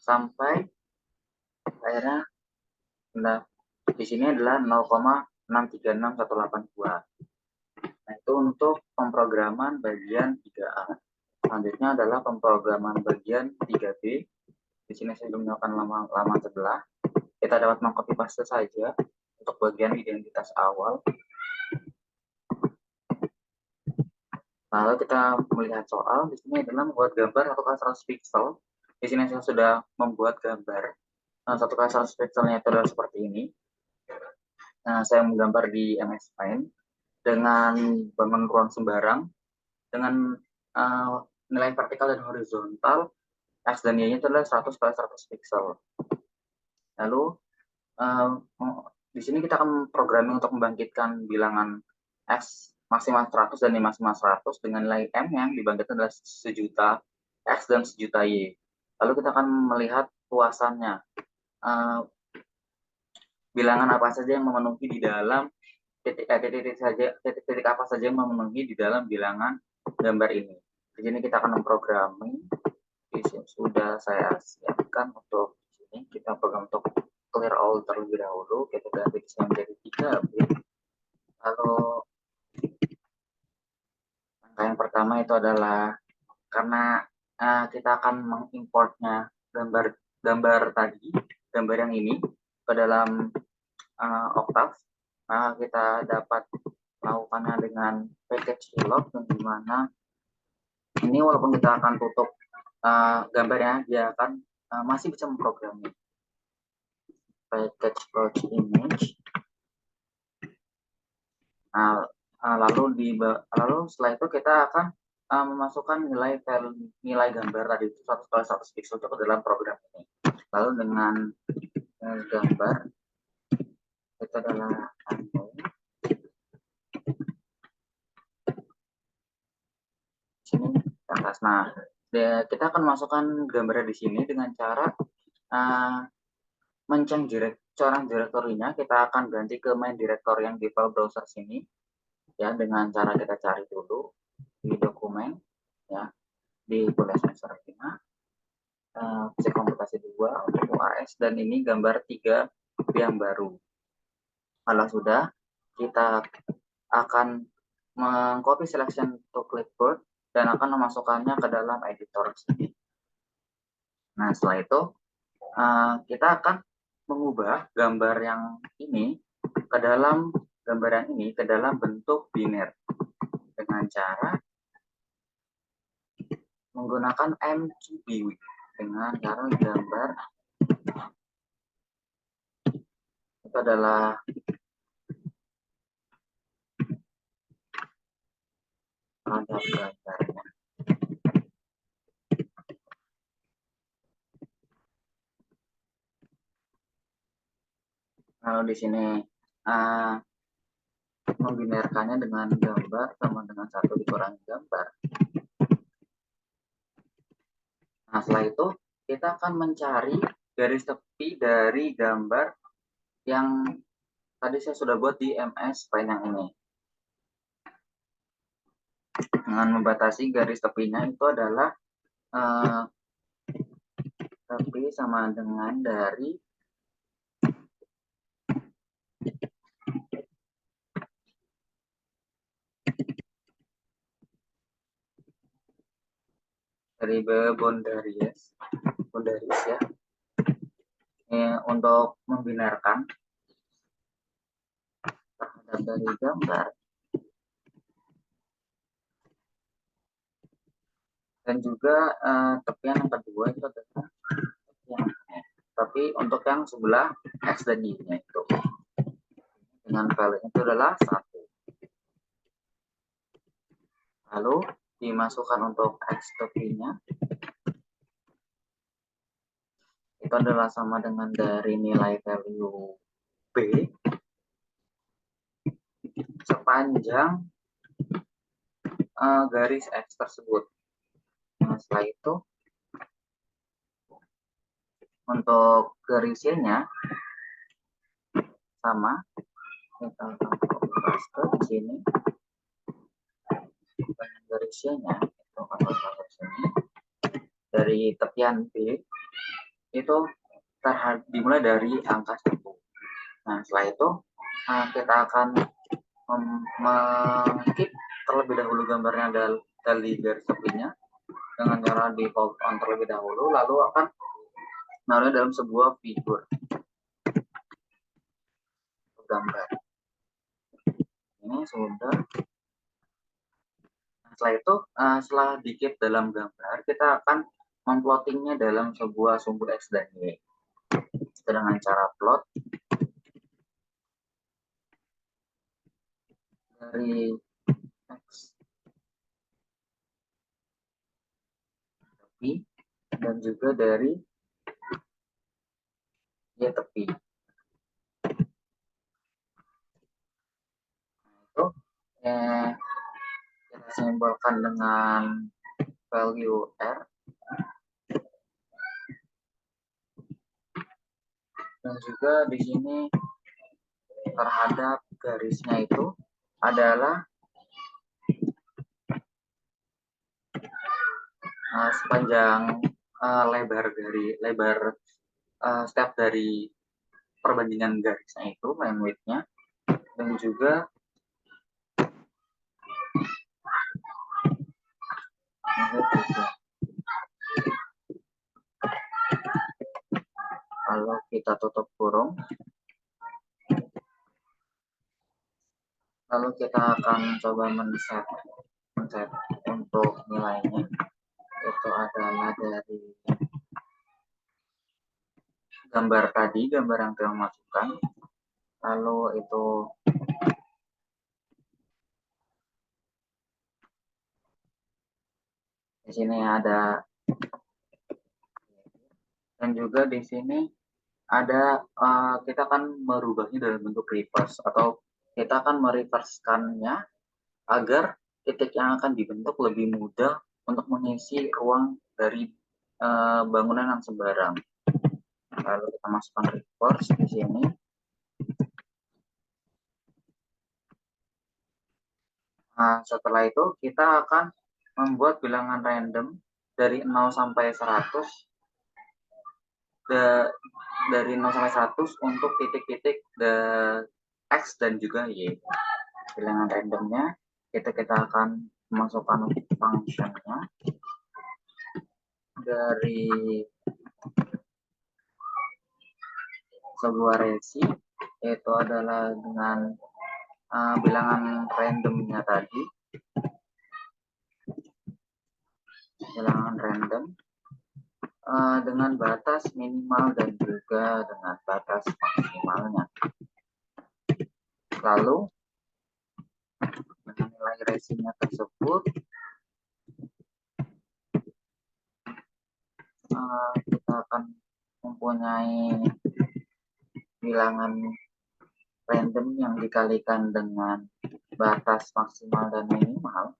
sampai akhirnya, nah, di sini adalah 0,636182. Nah, itu untuk pemrograman bagian 3A. Selanjutnya adalah pemrograman bagian 3B. Di sini saya menggunakan laman sebelah. Kita dapat mengcopy paste saja untuk bagian identitas awal. Lalu kita melihat soal. Di sini adalah membuat gambar 1x100 pixel. Di sini saya sudah membuat gambar. Nah, 1x100 pixelnya itu adalah seperti ini. Nah, saya menggambar di MS Paint dengan bangun ruang sembarang dengan nilai vertikal dan horizontal. X dan Y-nya itu adalah 100x100 pixel. Lalu di sini kita akan programming untuk membangkitkan bilangan X maksimal 100 dan Y maksimal 100 dengan nilai M yang dibangkitkan adalah 1.000.000 X dan 1.000.000 Y. Lalu kita akan melihat luasannya. Bilangan apa saja yang memenuhi di dalam titik apa saja yang memenuhi di dalam bilangan gambar ini. Di sini kita akan memprogramming. Di sini sudah saya siapkan untuk ini. Kita program untuk clear all terlebih dahulu. Kita ganti menjadi 3B. Lalu langkah yang pertama itu adalah karena kita akan mengimportnya gambar tadi, gambar yang ini ke dalam Octave. Nah, kita dapat melakukannya dengan package log, yang dimana ini walaupun kita akan tutup gambarnya, dia akan masih bisa memprogramnya. Package log image. Nah, lalu setelah itu kita akan memasukkan nilai gambar tadi itu 100 pixel ke dalam program ini. Lalu dengan gambar itu adalah sini atas. Nah, kita akan masukkan gambarnya di sini dengan cara menceng coran direktorinya. Kita akan ganti ke main director yang di file browser sini, ya, dengan cara kita cari dulu di dokumen, ya, di kuliah semester 5, fisik komputasi 2 untuk UAS, dan ini gambar 3 yang baru. Kalau sudah, kita akan mengcopy selection to clipboard dan akan memasukkannya ke dalam editor sini. Nah, setelah itu kita akan mengubah gambar yang ini ke dalam bentuk biner dengan cara menggunakan MQB, dengan cara gambar itu adalah gambarnya. Lalu di sini membinerkannya dengan gambar sama dengan 1 dikurangi gambar. Nah, setelah itu kita akan mencari garis tepi dari gambar yang tadi saya sudah buat di MS Paint yang ini. Dengan membatasi garis tepinya itu adalah tepi sama dengan dari boundaries ya, untuk membinarkan terhadap dari gambar, dan juga tepian yang kedua itu adalah tepian ini. Tapi untuk yang sebelah X dan Y-nya itu dengan value itu adalah 1. Lalu dimasukkan untuk X tepinya itu adalah sama dengan dari nilai value B sepanjang garis X tersebut. Nah, setelah itu untuk garis Y-nya sama, kita paste di sini. Garis Y-nya itu akan sini dari tepian B itu dimulai dari angka 1. Nah, setelah itu kita akan mengkeep terlebih dahulu gambarnya dari garis tepinya dengan cara default on terlebih dahulu, lalu akan menaruhnya dalam sebuah figur gambar. Ini sudah. Setelah itu, setelah di-keep dalam gambar, kita akan memplottingnya dalam sebuah sumbu X dan Y. Dengan cara plot dari X tepi dan juga dari Y tepi. Nah, itu kita simbolkan dengan value R, dan juga di sini terhadap garisnya itu adalah sepanjang lebar step dari perbandingan garisnya itu, line width-nya, dan juga kalau kita tutup kurung, Lalu kita akan coba men-set untuk nilainya, itu adalah dari gambar tadi, gambar yang kita masukkan. Lalu itu di sini ada, dan juga di sini ada kita akan merubahnya dalam bentuk reverse, atau kita akan mereversekannya agar titik yang akan dibentuk lebih mudah untuk mengisi ruang dari bangunan yang sembarang. Lalu kita masukkan reverse di sini. Nah, setelah itu kita akan membuat bilangan random dari 0 sampai 100, dari 0 sampai 100 untuk titik-titik X dan juga Y. Bilangan randomnya kita akan memasukkan functionnya dari sebuah resi, yaitu adalah dengan bilangan randomnya tadi, bilangan random dengan batas minimal dan juga dengan batas maksimalnya. Lalu dengan nilai resinya tersebut kita akan mempunyai bilangan random yang dikalikan dengan batas maksimal dan minimal,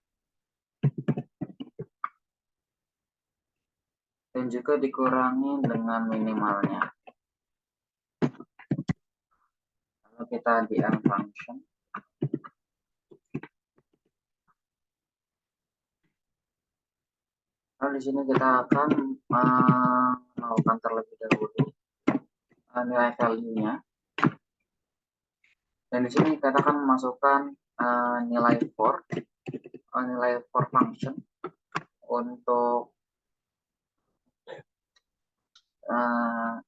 dan juga dikurangi dengan minimalnya. Lalu kita di end function. Lalu di sini kita akan melakukan terlebih dahulu nilai value-nya. Dan di sini kita akan memasukkan nilai for function untuk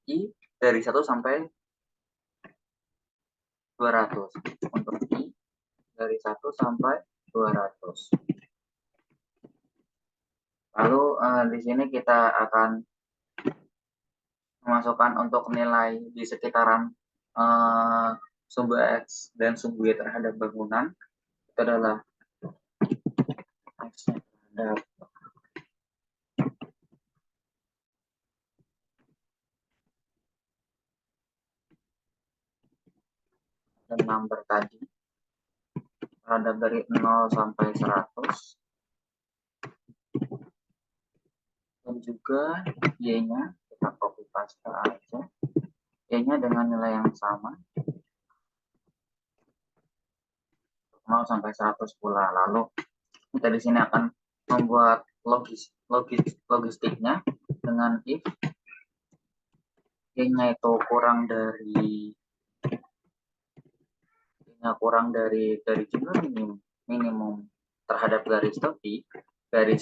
i dari 1 sampai 200. Untuk i dari 1 sampai 200. Lalu di sini kita akan memasukkan untuk nilai di sekitaran sumbu X dan sumbu Y terhadap bangunan. Itu adalah X terhadap number tadi, terhadap dari 0 sampai 100. Dan juga Y-nya kita copy paste aja. Y-nya dengan nilai yang sama, 0 sampai 100 pula. Lalu kita di sini akan membuat logistiknya dengan if Y-nya itu kurang dari jumlah minimum terhadap garis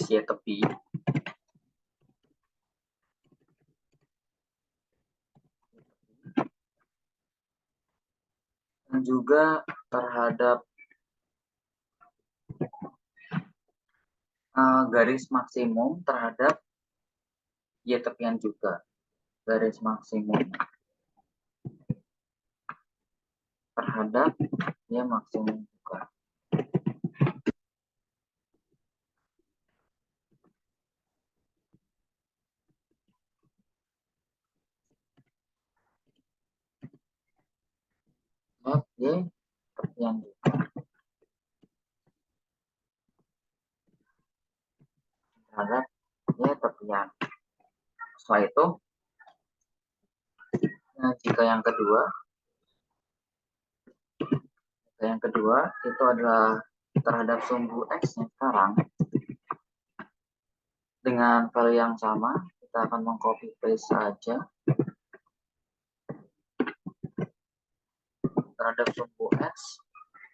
Y tepi, dan juga terhadap garis maksimum terhadap Y tepian juga. Garis maksimum terhadap Y maksimum juga. Y tepian juga. Terhadap Y tepian. Setelah itu, jika yang kedua itu adalah terhadap sumbu X-nya sekarang, dengan value yang sama, kita akan mengcopy paste saja terhadap sumbu X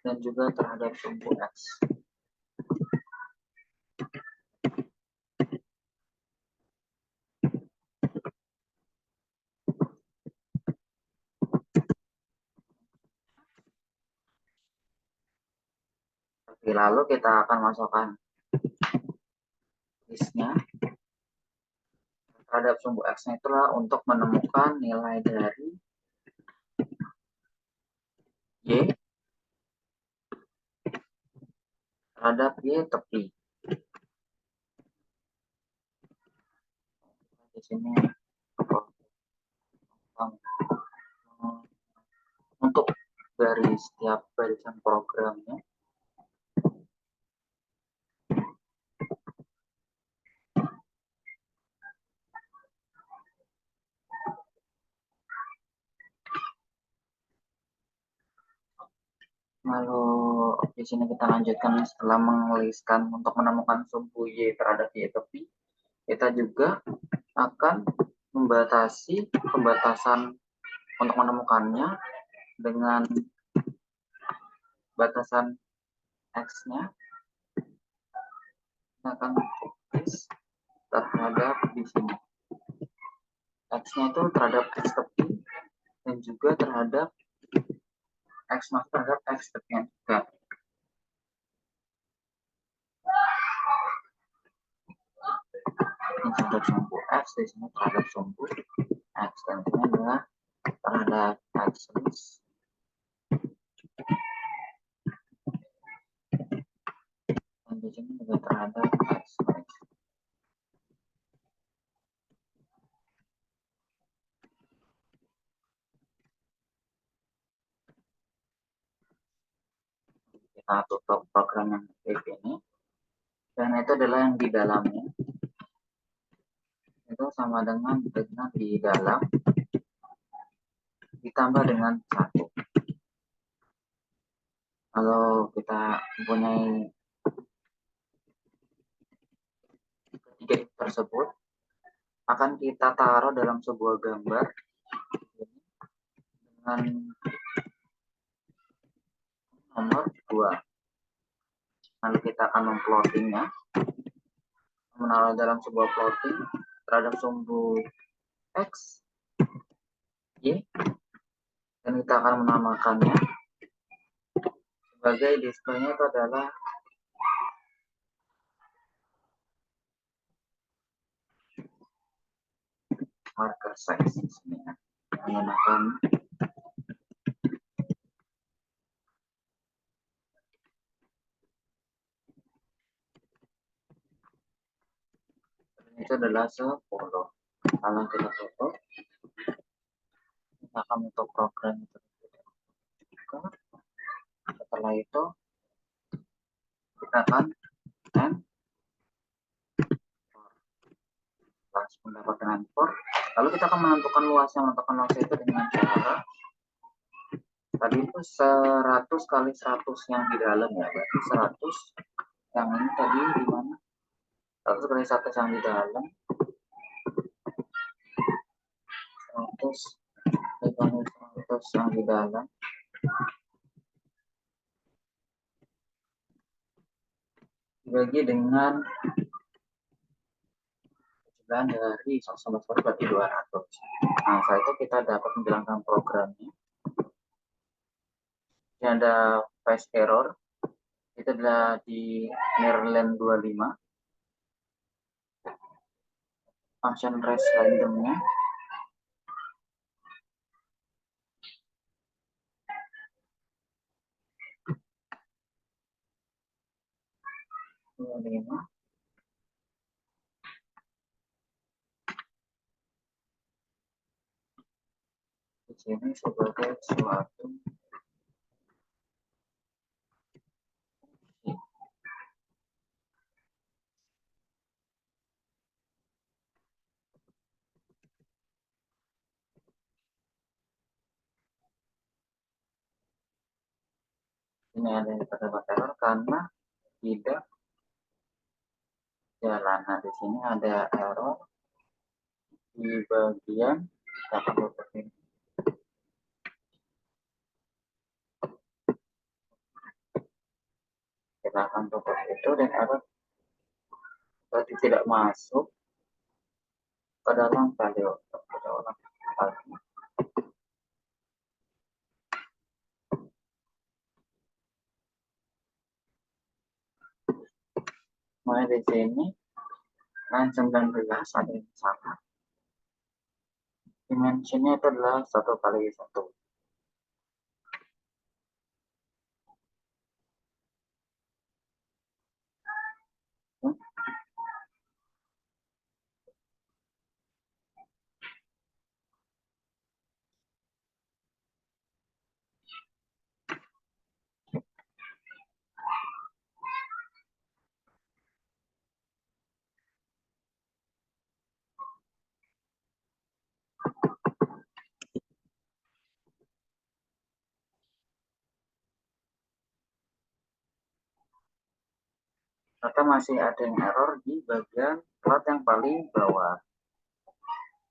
dan juga terhadap sumbu X. Lalu kita akan masukkan listnya terhadap sumbu X-nya, itulah untuk menemukan nilai dari Y terhadap Y tepi. Di sini untuk dari setiap barisan programnya lalu di sini kita lanjutkan. Setelah mengeliskan untuk menemukan sumbu Y terhadap Y tepi, kita juga akan membatasi pembatasan untuk menemukannya dengan batasan X-nya. Kita akan tulis terhadap di sini. X-nya itu terhadap X tepi dan juga terhadap X masuk terhadap X tepinya juga. Ini terhadap sumbu X, di sini terhadap sumbu X, dan ini adalah terhadap X list. Dan di sini juga terhadap X list. Kita tutup program yang ini, dan itu adalah yang di dalamnya. Itu sama dengan di dalam ditambah dengan 1. Kalau kita mempunyai ketiga tersebut, akan kita taruh dalam sebuah gambar dengan nomor 2. Lalu kita akan memplottingnya, menaruh dalam sebuah plotting terhadap sumbu X, Y, dan kita akan menamakannya sebagai displaynya itu adalah marker size. Di sini ya, menggunakan itu adalah 10. Kalau kita tutup, kita akan untuk program itu. Setelah itu kita akan mendapatkan import. Lalu kita akan menentukan luasnya. Menentukan luasnya itu dengan cara tadi itu 100 kali 100 yang di dalam ya, berarti 100 yang ini tadi di mana? 100 kali 100 yang di dalam, 100 kali 100 yang di dalam dibagi dengan dari 111 berarti 200. Nah, setelah itu kita dapat menjalankan programnya. Ini ada fast error, itu adalah di Maryland 25. Function raise randomnya di sini sebagai suatu ini ada yang terdapat error karena tidak jalan. Nah, di sini ada error di bagian akan ini. Kita akan tutup itu dan error berarti tidak masuk ke dalam value ke dalam value. di sini line 19 ada yang salah. Dimensinya itu adalah 1 kali 1. Atau masih ada yang error di bagian plat yang paling bawah.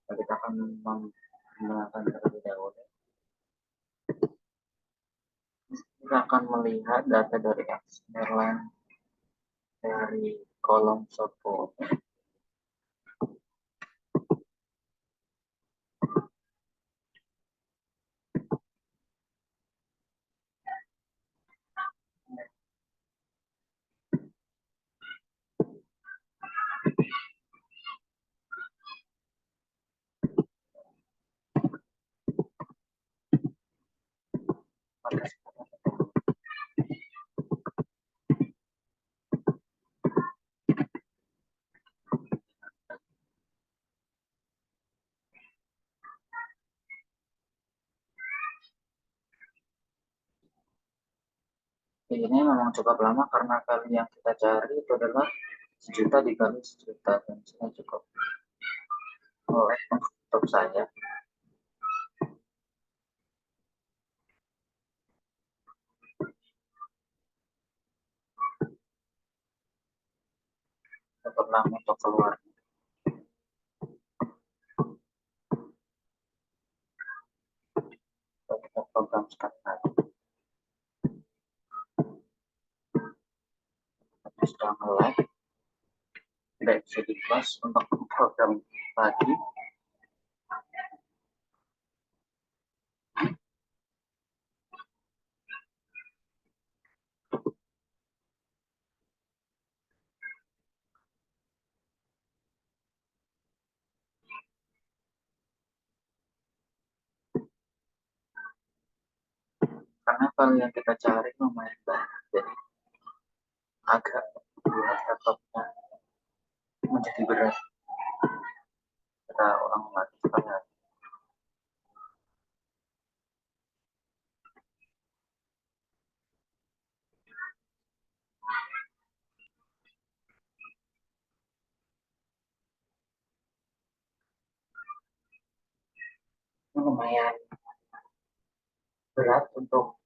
Nah, kita akan menggunakan terlebih dahulu. Kita akan melihat data dari Airline dari kolom support. Ini memang cukup lama karena kali yang kita cari itu adalah 1.000.000 dikali 1.000.000, dan ini cukup melek untuk saya. Cukup lama untuk keluar. Kita program sekali lagi. Sudah melek. Tidak bisa di close untuk program lagi. Karena kalau yang kita cari lumayan banyak, jadi agak buat laptopnya menjadi berat. Kita ulang lagi sekali lagi. Lumayan berat untuk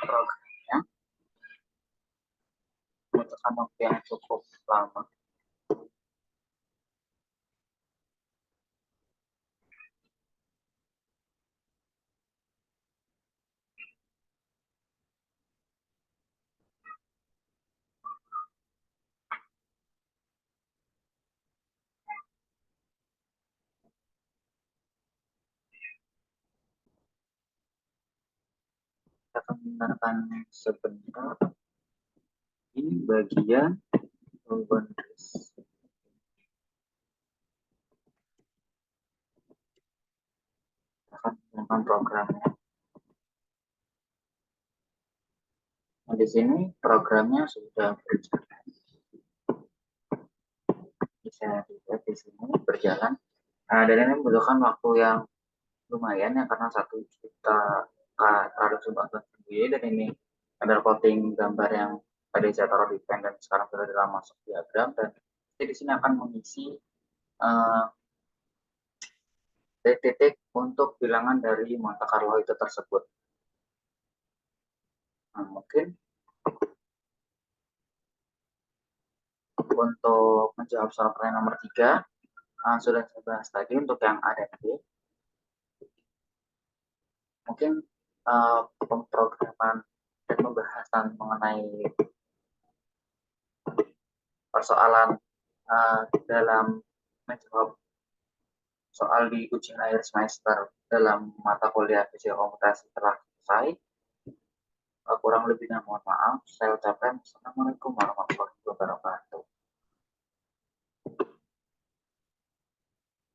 programnya, membutuhkan waktu yang cukup lama. Kita akan menggunakan sebentar di bagian boundaries. Kita akan menggunakan programnya. Nah, di sini programnya sudah berjalan. Bisa dilihat di sini berjalan. Nah, dan ini membutuhkan waktu yang lumayan ya, karena 1.400.000, dan ini ada plotting gambar yang tadi saya taruh di pen dan sekarang sudah dalam masuk diagram, dan di sini akan mengisi titik untuk bilangan dari Monte Carlo itu tersebut. Nah, mungkin untuk menjawab soal pertanyaan nomor 3, sudah saya bahas tadi untuk yang A dan B. Mungkin pemrograman dan pembahasan mengenai persoalan dalam menjawab soal di ujian akhir semester dalam mata kuliah fisika komputasi telah selesai. Kurang lebihnya mohon maaf. Saya ucapkan Assalamualaikum warahmatullahi wabarakatuh.